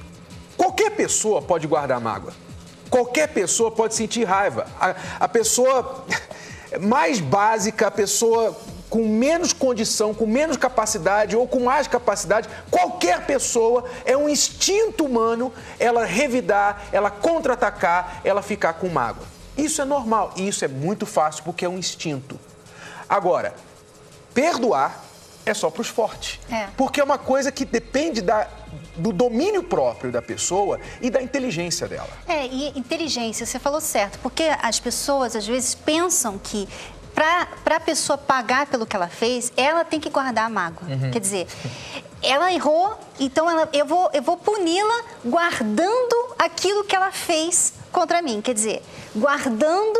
E: qualquer pessoa pode guardar mágoa. Qualquer pessoa pode sentir raiva. A pessoa mais básica, a pessoa com menos condição, com menos capacidade ou com mais capacidade, qualquer pessoa, é um instinto humano ela revidar, ela contra-atacar, ela ficar com mágoa. Isso é normal e isso é muito fácil porque é um instinto. Agora, perdoar é só para os fortes. Porque é uma coisa que depende do domínio próprio da pessoa e da inteligência dela.
F: E inteligência, você falou certo, porque as pessoas às vezes pensam que para a pessoa pagar pelo que ela fez, ela tem que guardar a mágoa. Quer dizer, ela errou, então eu vou puni-la guardando aquilo que ela fez contra mim. Quer dizer, guardando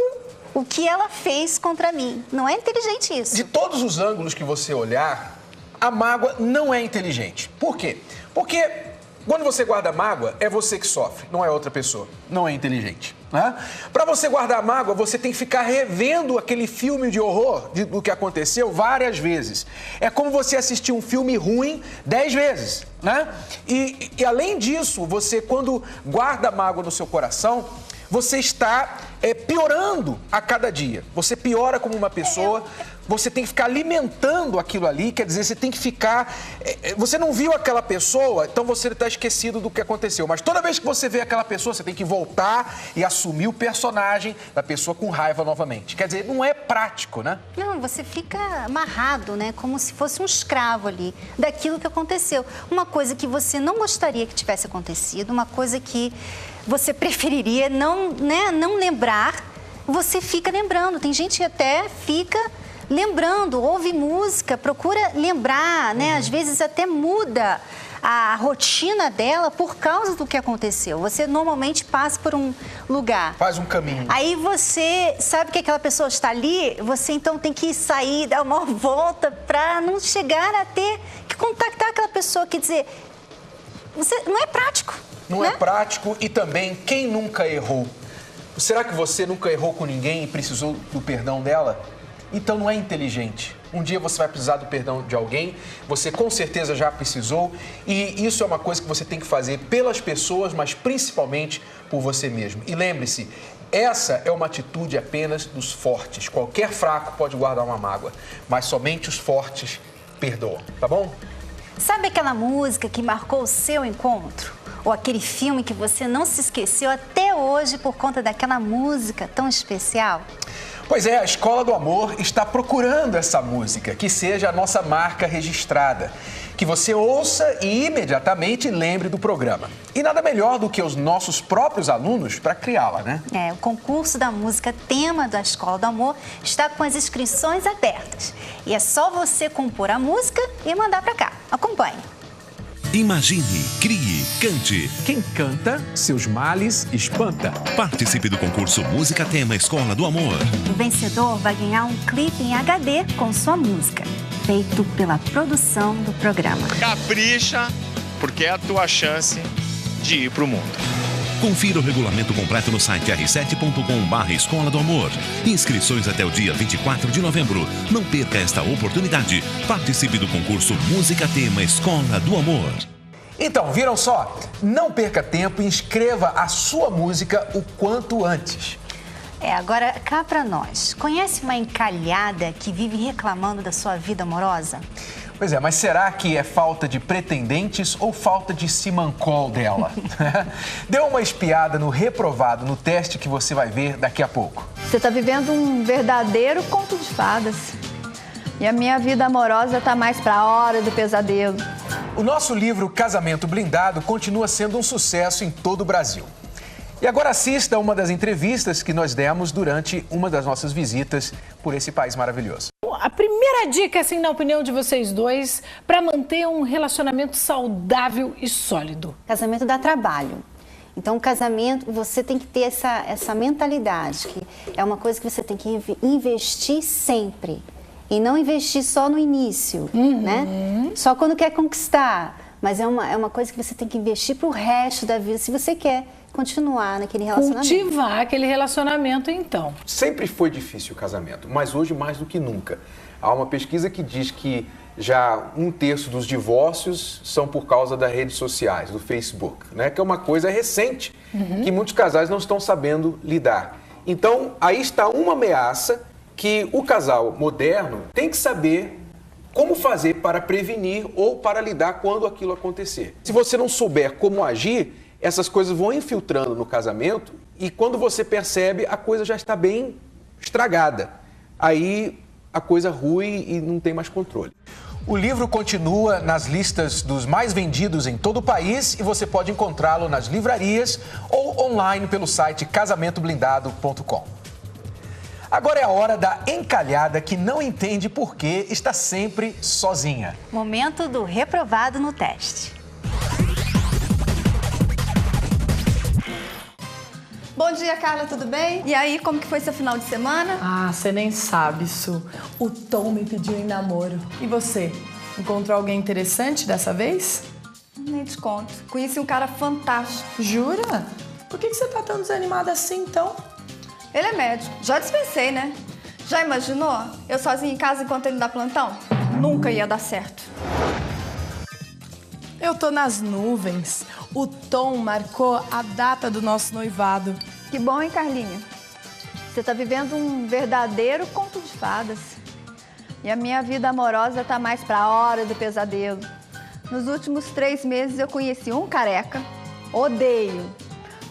F: o que ela fez contra mim. Não é inteligente isso.
E: De todos os ângulos que você olhar, a mágoa não é inteligente. Por quê? Porque quando você guarda mágoa, é você que sofre, não é outra pessoa. Não é inteligente. Né? Para você guardar mágoa, você tem que ficar revendo aquele filme de horror do que aconteceu várias vezes. É como você assistir um filme ruim 10 vezes. Né? E além disso, você quando guarda mágoa no seu coração, você está piorando a cada dia. Você piora como uma pessoa, você tem que ficar alimentando aquilo ali, quer dizer, você tem que ficar... Você não viu aquela pessoa, então você está esquecido do que aconteceu. Mas toda vez que você vê aquela pessoa, você tem que voltar e assumir o personagem da pessoa com raiva novamente. Quer dizer, não é prático, né?
F: Não, você fica amarrado, né? Como se fosse um escravo ali daquilo que aconteceu. Uma coisa que você não gostaria que tivesse acontecido, uma coisa que você preferiria não lembrar, você fica lembrando. Tem gente que até fica lembrando, ouve música, procura lembrar, né? Às vezes até muda a rotina dela por causa do que aconteceu. Você normalmente passa por um lugar.
E: Faz um caminho.
F: Aí você sabe que aquela pessoa está ali, você então tem que sair, dar uma volta para não chegar a ter que contactar aquela pessoa. Quer dizer, não é prático.
E: Não é prático e também quem nunca errou? Será que você nunca errou com ninguém e precisou do perdão dela? Então não é inteligente. Um dia você vai precisar do perdão de alguém, você com certeza já precisou e isso é uma coisa que você tem que fazer pelas pessoas, mas principalmente por você mesmo. E lembre-se, essa é uma atitude apenas dos fortes. Qualquer fraco pode guardar uma mágoa, mas somente os fortes perdoam, tá bom?
F: Sabe aquela música que marcou o seu encontro? Ou aquele filme que você não se esqueceu até hoje por conta daquela música tão especial?
E: Pois é, a Escola do Amor está procurando essa música, que seja a nossa marca registrada, que você ouça e imediatamente lembre do programa. E nada melhor do que os nossos próprios alunos para criá-la, né?
F: O concurso da música tema da Escola do Amor está com as inscrições abertas. E é só você compor a música e mandar para cá. Acompanhe.
A: Imagine, crie, cante.
E: Quem canta, seus males espanta.
A: Participe do concurso Música Tema Escola do Amor.
B: O vencedor vai ganhar um clipe em HD com sua música, feito pela produção do programa.
W: Capricha, porque é a tua chance de ir pro mundo.
A: Confira o regulamento completo no site r7.com/Escola do Amor. Inscrições até o dia 24 de novembro. Não perca esta oportunidade. Participe do concurso Música Tema Escola do Amor.
E: Então, viram só? Não perca tempo e inscreva a sua música o quanto antes.
F: Agora cá pra nós. Conhece uma encalhada que vive reclamando da sua vida amorosa?
E: Pois é, mas será que é falta de pretendentes ou falta de simancol dela? Dê uma espiada no reprovado, no teste que você vai ver daqui a pouco.
I: Você está vivendo um verdadeiro conto de fadas. E a minha vida amorosa tá mais pra hora do pesadelo.
E: O nosso livro Casamento Blindado continua sendo um sucesso em todo o Brasil. E agora assista a uma das entrevistas que nós demos durante uma das nossas visitas por esse país maravilhoso.
X: A primeira dica, assim, na opinião de vocês dois, para manter um relacionamento saudável e sólido.
F: Casamento dá trabalho. Então, o casamento, você tem que ter essa mentalidade, que é uma coisa que você tem que investir sempre. E não investir só no início, né? Só quando quer conquistar. Mas é uma coisa que você tem que investir pro resto da vida, se você quer continuar naquele relacionamento.
X: Cultivar aquele relacionamento, então.
E: Sempre foi difícil o casamento, mas hoje mais do que nunca. Há uma pesquisa que diz que já 1/3 dos divórcios são por causa das redes sociais, do Facebook, né? Que é uma coisa recente, que muitos casais não estão sabendo lidar. Então, aí está uma ameaça que o casal moderno tem que saber como fazer para prevenir ou para lidar quando aquilo acontecer. Se você não souber como agir, essas coisas vão infiltrando no casamento e quando você percebe, a coisa já está bem estragada. Aí a coisa rui e não tem mais controle. O livro continua nas listas dos mais vendidos em todo o país e você pode encontrá-lo nas livrarias ou online pelo site casamentoblindado.com. Agora é a hora da encalhada que não entende por que está sempre sozinha.
F: Momento do reprovado no teste.
I: Bom dia, Carla, tudo bem? E aí, como que foi seu final de semana?
Y: Ah, você nem sabe, Su. O Tom me pediu em namoro. E você? Encontrou alguém interessante dessa vez?
I: Nem te conto. Conheci um cara fantástico.
Y: Jura? Por que você tá tão desanimada assim, então?
I: Ele é médico. Já dispensei, né? Já imaginou? Eu sozinha em casa enquanto ele dá plantão? Nunca ia dar certo.
Y: Eu tô nas nuvens. O Tom marcou a data do nosso noivado.
I: Que bom, hein, Carlinha? Você tá vivendo um verdadeiro conto de fadas. E a minha vida amorosa tá mais pra hora do pesadelo. Nos últimos 3 meses eu conheci um careca, odeio.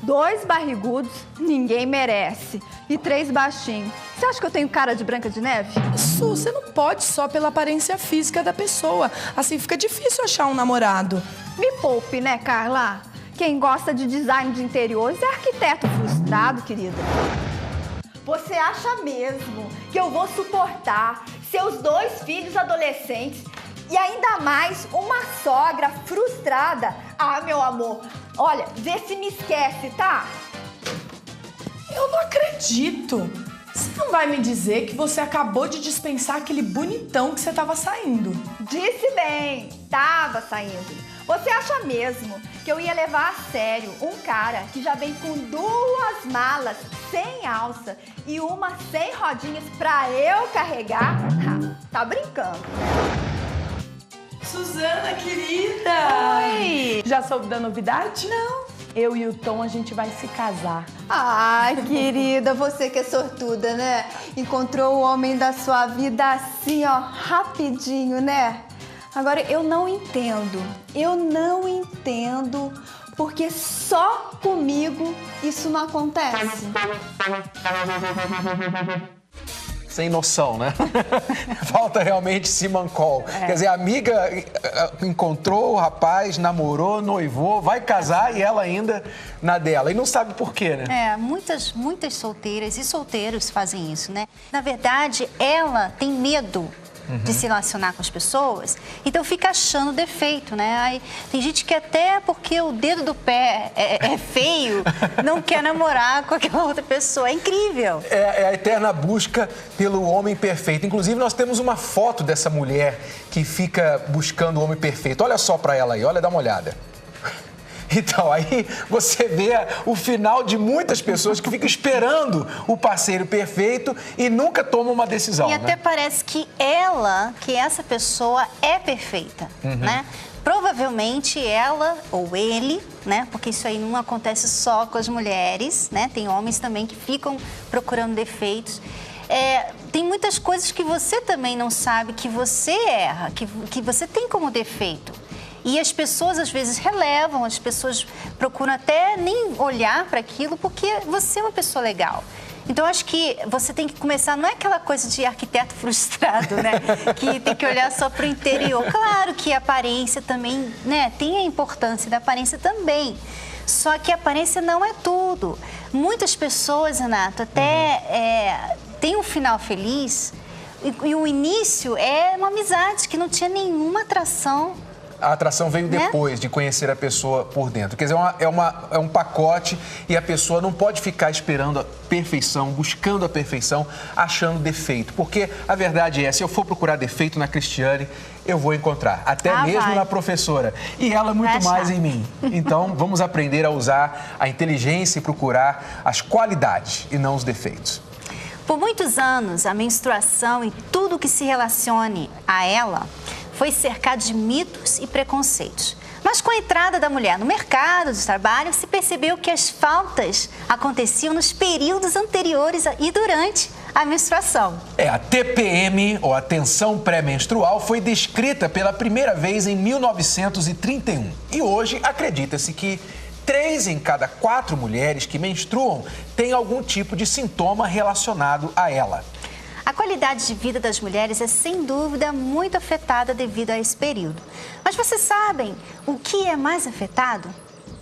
I: 2 barrigudos, ninguém merece. E 3 baixinhos. Você acha que eu tenho cara de Branca de Neve?
Y: Su, você não pode só pela aparência física da pessoa. Assim fica difícil achar um namorado.
I: Me poupe, né, Carla? Quem gosta de design de interiores é arquiteto frustrado, querida. Você acha mesmo que eu vou suportar seus 2 filhos adolescentes e ainda mais uma sogra frustrada? Ah, meu amor, olha, vê se me esquece, tá?
Y: Eu não acredito. Você não vai me dizer que você acabou de dispensar aquele bonitão que você tava saindo?
I: Disse bem, tava saindo. Você acha mesmo que eu ia levar a sério um cara que já vem com 2 malas sem alça e uma sem rodinhas pra eu carregar? Tá brincando, né?
Y: Suzana, querida!
I: Oi!
Y: Já soube da novidade? Não. Eu e o Tom, a gente vai se casar.
I: Ai, querida, você que é sortuda, né? Encontrou o homem da sua vida assim, ó, rapidinho, né? Agora, eu não entendo porque só comigo isso não acontece.
E: Sem noção, né? Falta realmente simancol. Quer dizer, a amiga encontrou o rapaz, namorou, noivou, vai casar e ela ainda na dela. E não sabe por quê, né?
F: Muitas solteiras e solteiros fazem isso, né? Na verdade, ela tem medo de se relacionar com as pessoas, então fica achando defeito, né? Aí, tem gente que até porque o dedo do pé é feio, não quer namorar com aquela outra pessoa. É incrível.
E: É a eterna busca pelo homem perfeito. Inclusive, nós temos uma foto dessa mulher que fica buscando o homem perfeito. Olha só pra ela aí, olha, dá uma olhada. Então, aí você vê o final de muitas pessoas que ficam esperando o parceiro perfeito e nunca tomam uma decisão.
F: E até parece que essa pessoa é perfeita, né? Provavelmente ela ou ele, né? Porque isso aí não acontece só com as mulheres, né? Tem homens também que ficam procurando defeitos. Tem muitas coisas que você também não sabe que você erra, que você tem como defeito. E as pessoas, às vezes, relevam, as pessoas procuram até nem olhar para aquilo porque você é uma pessoa legal. Então, acho que você tem que começar, não é aquela coisa de arquiteto frustrado, né? Que tem que olhar só para o interior. Claro que a aparência também, né? Tem a importância da aparência também. Só que a aparência não é tudo. Muitas pessoas, Renato, até têm um final feliz e o início é uma amizade que não tinha nenhuma atração.
E: A atração veio depois de conhecer a pessoa por dentro. Quer dizer, é um pacote e a pessoa não pode ficar esperando a perfeição, buscando a perfeição, achando defeito. Porque a verdade é, se eu for procurar defeito na Cristiane, eu vou encontrar. Até mesmo na professora. E ela muito mais em mim. Então, vamos aprender a usar a inteligência e procurar as qualidades e não os defeitos.
F: Por muitos anos, a menstruação e tudo que se relacione a ela foi cercado de mitos e preconceitos. Mas com a entrada da mulher no mercado de trabalho, se percebeu que as faltas aconteciam nos períodos anteriores e durante a menstruação.
E: A TPM, ou a tensão pré-menstrual, foi descrita pela primeira vez em 1931. E hoje acredita-se que 3 em cada 4 mulheres que menstruam têm algum tipo de sintoma relacionado a ela.
F: A qualidade de vida das mulheres é, sem dúvida, muito afetada devido a esse período. Mas vocês sabem o que é mais afetado?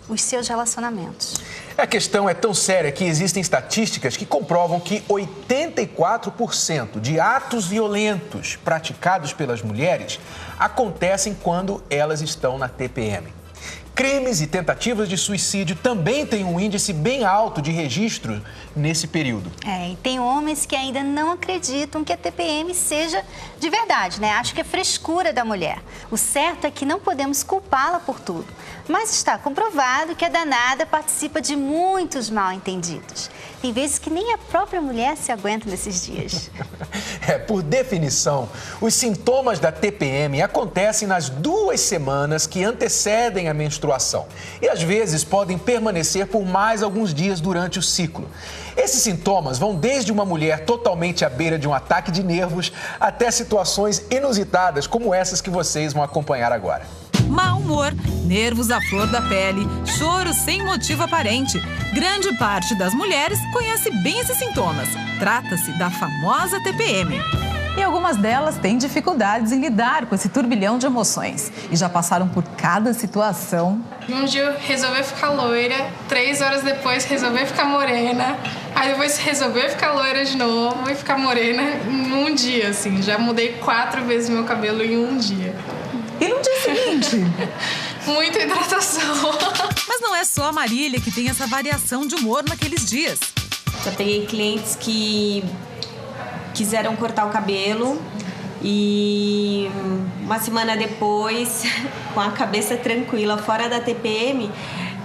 F: Os seus relacionamentos.
E: A questão é tão séria que existem estatísticas que comprovam que 84% de atos violentos praticados pelas mulheres acontecem quando elas estão na TPM. Crimes e tentativas de suicídio também têm um índice bem alto de registro nesse período.
F: E tem homens que ainda não acreditam que a TPM seja de verdade, né? Acho que é frescura da mulher. O certo é que não podemos culpá-la por tudo. Mas está comprovado que a danada participa de muitos mal-entendidos. Tem vezes que nem a própria mulher se aguenta nesses dias.
E: Por definição, os sintomas da TPM acontecem nas 2 semanas que antecedem a menstruação e às vezes podem permanecer por mais alguns dias durante o ciclo. Esses sintomas vão desde uma mulher totalmente à beira de um ataque de nervos até situações inusitadas como essas que vocês vão acompanhar agora.
K: Mau humor, nervos à flor da pele, choro sem motivo aparente. Grande parte das mulheres conhece bem esses sintomas. Trata-se da famosa TPM.
L: E algumas delas têm dificuldades em lidar com esse turbilhão de emoções. E já passaram por cada situação.
M: Um dia eu resolvi ficar loira, 3 horas depois resolvi ficar morena. Aí depois resolvi ficar loira de novo e ficar morena em um dia, assim. Já mudei 4 vezes meu cabelo em um dia.
L: E no dia seguinte?
M: Muita hidratação.
K: Mas não é só a Marília que tem essa variação de humor naqueles dias.
N: Já peguei clientes que quiseram cortar o cabelo e uma semana depois, com a cabeça tranquila, fora da TPM,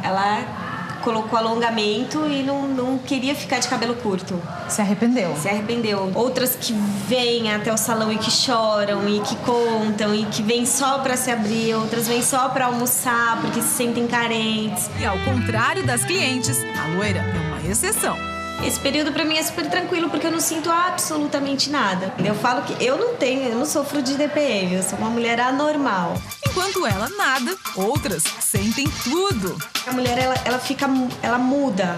N: ela colocou alongamento e não queria ficar de cabelo curto.
L: Se arrependeu?
N: Se arrependeu. Outras que vêm até o salão e que choram e que contam e que vêm só para se abrir, outras vêm só para almoçar porque se sentem carentes.
K: E ao contrário das clientes, a loira é uma exceção.
N: Esse período pra mim é super tranquilo porque eu não sinto absolutamente nada. Eu falo que eu não sofro de TPM, eu sou uma mulher anormal.
K: Enquanto ela nada, outras sentem tudo.
N: A mulher, ela muda,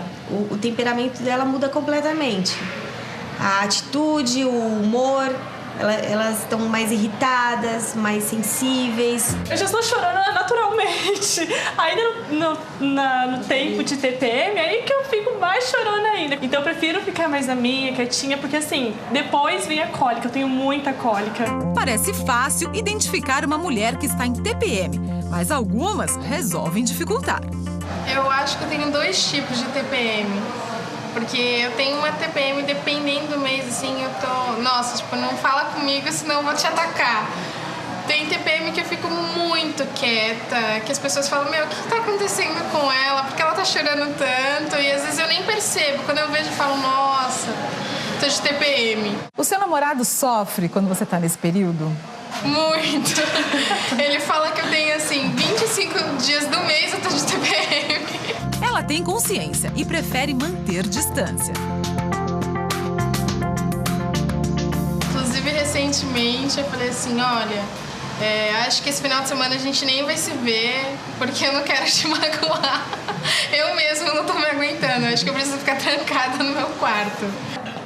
N: o temperamento dela muda completamente. A atitude, o humor, elas estão mais irritadas, mais sensíveis.
Y: Eu já estou chorando naturalmente.
G: realmente, ainda no tempo de TPM, aí que eu fico mais chorando ainda. Então eu prefiro ficar mais na minha, quietinha, porque assim, depois vem a cólica, eu tenho muita cólica.
K: Parece fácil identificar uma mulher que está em TPM, mas algumas resolvem dificultar.
M: Eu acho que eu tenho 2 tipos de TPM. Porque eu tenho uma TPM, dependendo do mês, assim, eu tô... Nossa, tipo, não fala comigo, senão eu vou te atacar. Tem TPM que eu fico muito quieta, que as pessoas falam, meu, o que tá acontecendo com ela? Porque ela tá chorando tanto, e às vezes eu nem percebo. Quando eu vejo, eu falo, nossa, tô de TPM.
L: O seu namorado sofre quando você tá nesse período?
M: Muito. Ele fala que eu tenho, assim, 25 dias do mês eu tô de TPM.
K: Ela tem consciência e prefere manter distância.
M: Inclusive, recentemente, eu falei assim, olha, acho que esse final de semana a gente nem vai se ver, porque eu não quero te magoar. Eu mesma não tô me aguentando, acho que eu preciso ficar trancada no meu quarto.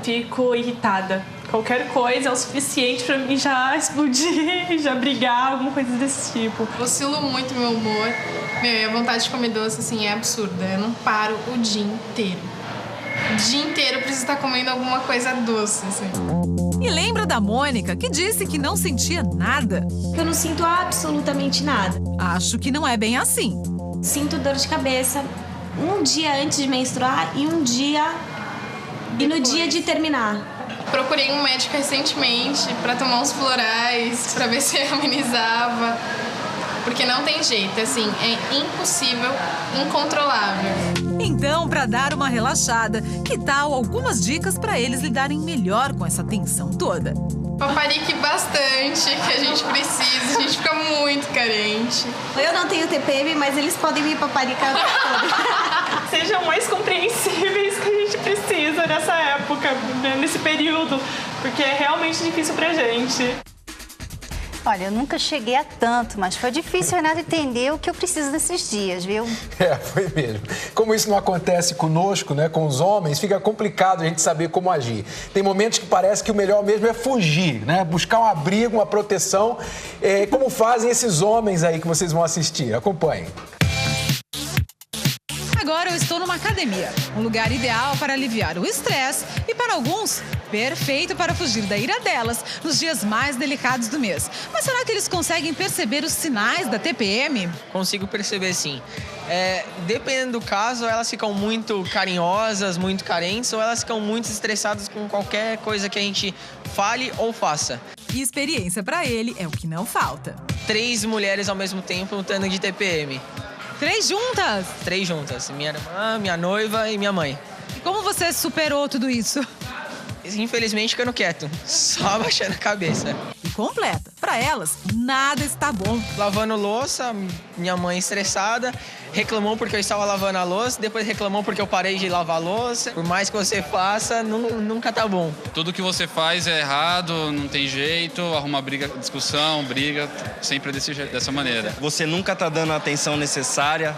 G: Fico irritada. Qualquer coisa é o suficiente pra mim já explodir, já brigar, alguma coisa desse tipo.
M: Oscilo muito meu humor. E a vontade de comer doce, assim, é absurda. Eu não paro o dia inteiro. O dia inteiro eu preciso estar comendo alguma coisa doce, assim.
K: E lembra da Mônica, que disse que não sentia nada?
N: Eu não sinto absolutamente nada.
K: Acho que não é bem assim.
N: Sinto dor de cabeça um dia antes de menstruar e um dia... E no dia de terminar.
M: Procurei um médico recentemente para tomar uns florais, para ver se amenizava. Porque não tem jeito, assim, é impossível, incontrolável.
K: Então, para dar uma relaxada, que tal algumas dicas para eles lidarem melhor com essa tensão toda?
M: Paparique bastante, que a gente precisa, a gente fica muito carente.
N: Eu não tenho TPM, mas eles podem me paparicar todo.
G: Sejam mais compreensíveis que a gente precisa nessa época, nesse período, porque é realmente difícil pra gente.
F: Olha, eu nunca cheguei a tanto, mas foi difícil, Renato, entender o que eu preciso nesses dias, viu?
E: Foi mesmo. Como isso não acontece conosco, né, com os homens, fica complicado a gente saber como agir. Tem momentos que parece que o melhor mesmo é fugir, né? Buscar um abrigo, uma proteção, como fazem esses homens aí que vocês vão assistir. Acompanhem.
K: Agora eu estou numa academia, um lugar ideal para aliviar o estresse e, para alguns, perfeito para fugir da ira delas nos dias mais delicados do mês. Mas será que eles conseguem perceber os sinais da TPM?
J: Consigo perceber, sim. Dependendo do caso, elas ficam muito carinhosas, muito carentes, ou elas ficam muito estressadas com qualquer coisa que a gente fale ou faça.
K: E experiência para ele é o que não falta.
J: 3 mulheres ao mesmo tempo lutando de TPM.
K: 3 juntas?
J: 3 juntas. Minha irmã, minha noiva e minha mãe.
K: E como você superou tudo isso?
J: Infelizmente, ficando quieto. Só abaixando a cabeça.
K: E completa. Para elas, nada está bom.
J: Lavando louça, minha mãe estressada, reclamou porque eu estava lavando a louça, depois reclamou porque eu parei de lavar a louça. Por mais que você faça, nunca tá bom.
O: Tudo que você faz é errado, não tem jeito, arruma briga, discussão, briga, sempre dessa maneira.
P: Você nunca tá dando a atenção necessária.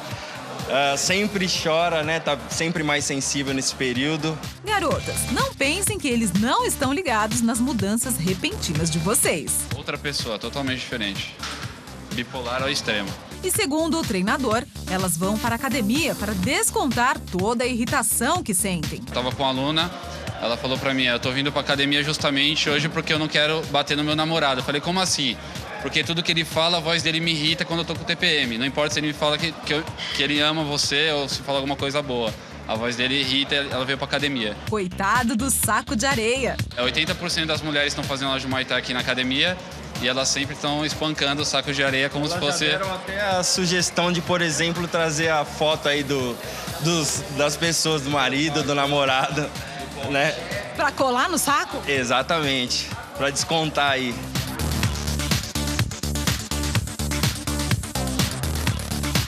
P: Sempre chora, né? Tá sempre mais sensível nesse período.
K: Garotas, não pensem que eles não estão ligados nas mudanças repentinas de vocês.
O: Outra pessoa, totalmente diferente. Bipolar ao extremo.
K: E segundo o treinador, elas vão para a academia para descontar toda a irritação que sentem.
O: Eu tava com uma aluna, ela falou pra mim, eu tô vindo pra academia justamente hoje porque eu não quero bater no meu namorado. Eu falei, como assim? Porque tudo que ele fala, a voz dele me irrita quando eu tô com TPM. Não importa se ele me fala que ele ama você ou se fala alguma coisa boa. A voz dele irrita, ela veio pra academia.
K: Coitado do saco de areia.
O: 80% das mulheres estão fazendo aula de Muay Thai aqui na academia e elas sempre estão espancando o saco de areia como se fosse...
P: Elas já deram até a sugestão de, por exemplo, trazer a foto aí das pessoas, do marido, do namorado, né?
K: Pra colar no saco?
P: Exatamente, pra descontar aí.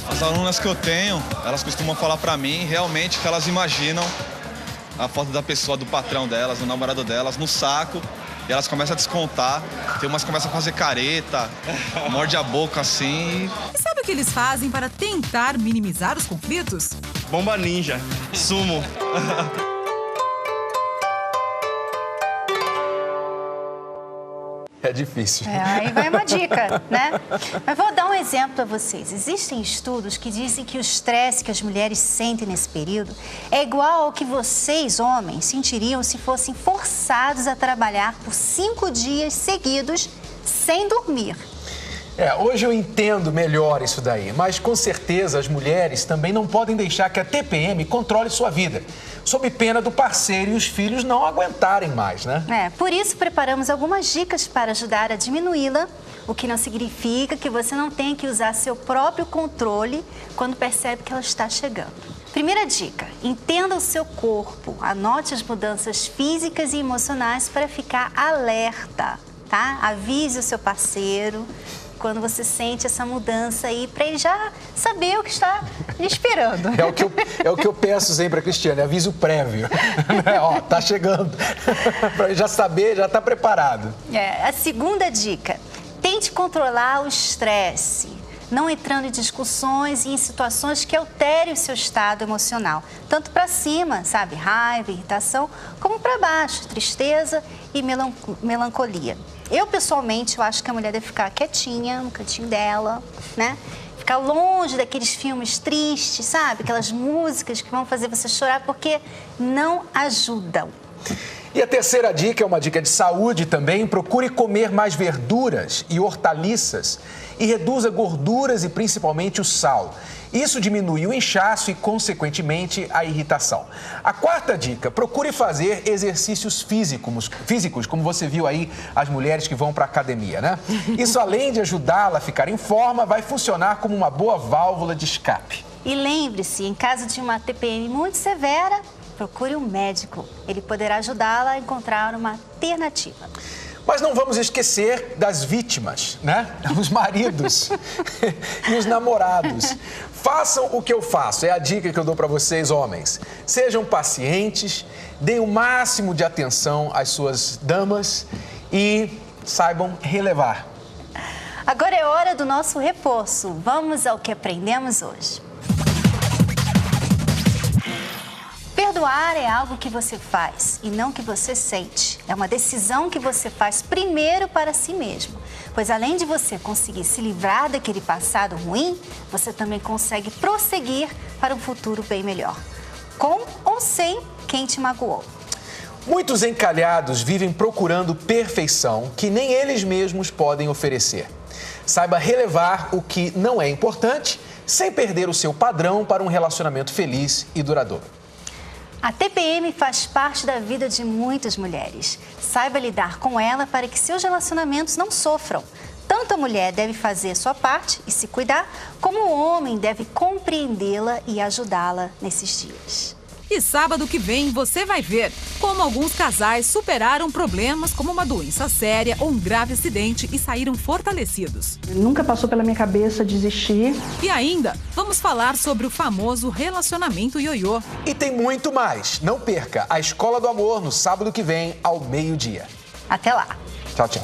Q: As alunas que eu tenho, elas costumam falar pra mim realmente que elas imaginam a foto da pessoa, do patrão delas, do namorado delas, no saco. E elas começam a descontar. Tem umas que começam a fazer careta, morde a boca assim.
K: E sabe o que eles fazem para tentar minimizar os conflitos?
P: Bomba ninja, sumo.
E: É difícil.
F: Aí vai uma dica, né? Mas vou dar um exemplo para vocês. Existem estudos que dizem que o estresse que as mulheres sentem nesse período é igual ao que vocês, homens, sentiriam se fossem forçados a trabalhar por 5 dias seguidos sem dormir.
E: Hoje eu entendo melhor isso daí, mas com certeza as mulheres também não podem deixar que a TPM controle sua vida, sob pena do parceiro e os filhos não aguentarem mais, né?
F: Por isso preparamos algumas dicas para ajudar a diminuí-la, o que não significa que você não tenha que usar seu próprio controle quando percebe que ela está chegando. Primeira dica, entenda o seu corpo, anote as mudanças físicas e emocionais para ficar alerta, tá? Avise o seu parceiro quando você sente essa mudança aí, para ele já saber o que está lhe esperando.
E: É o que eu peço sempre a Cristiane, aviso prévio. Tá chegando. Para ele já saber, já tá preparado.
F: A segunda dica, tente controlar o estresse, não entrando em discussões e em situações que alterem o seu estado emocional. Tanto para cima, sabe, raiva, irritação, como para baixo, tristeza e melancolia. Eu, pessoalmente, eu acho que a mulher deve ficar quietinha no cantinho dela, né? Ficar longe daqueles filmes tristes, sabe? Aquelas músicas que vão fazer você chorar, porque não ajudam.
E: E a terceira dica é uma dica de saúde também. Procure comer mais verduras e hortaliças e reduza gorduras e principalmente o sal. Isso diminui o inchaço e, consequentemente, a irritação. A quarta dica, procure fazer exercícios físicos, como você viu aí as mulheres que vão para a academia, né? Isso, além de ajudá-la a ficar em forma, vai funcionar como uma boa válvula de escape.
F: E lembre-se, em caso de uma TPM muito severa, procure um médico. Ele poderá ajudá-la a encontrar uma alternativa.
E: Mas não vamos esquecer das vítimas, né? Os maridos e os namorados. Façam o que eu faço, é a dica que eu dou para vocês, homens. Sejam pacientes, deem o máximo de atenção às suas damas e saibam relevar.
F: Agora é hora do nosso reforço. Vamos ao que aprendemos hoje. Perdoar é algo que você faz e não que você sente. É uma decisão que você faz primeiro para si mesmo. Pois além de você conseguir se livrar daquele passado ruim, você também consegue prosseguir para um futuro bem melhor. Com ou sem quem te magoou.
E: Muitos encalhados vivem procurando perfeição que nem eles mesmos podem oferecer. Saiba relevar o que não é importante, sem perder o seu padrão para um relacionamento feliz e duradouro.
F: A TPM faz parte da vida de muitas mulheres. Saiba lidar com ela para que seus relacionamentos não sofram. Tanto a mulher deve fazer sua parte e se cuidar, como o homem deve compreendê-la e ajudá-la nesses dias.
K: E sábado que vem você vai ver como alguns casais superaram problemas como uma doença séria ou um grave acidente e saíram fortalecidos.
H: Nunca passou pela minha cabeça desistir.
K: E ainda, vamos falar sobre o famoso relacionamento ioiô.
E: E tem muito mais. Não perca a Escola do Amor no sábado que vem, ao meio-dia.
F: Até lá.
E: Tchau, tchau.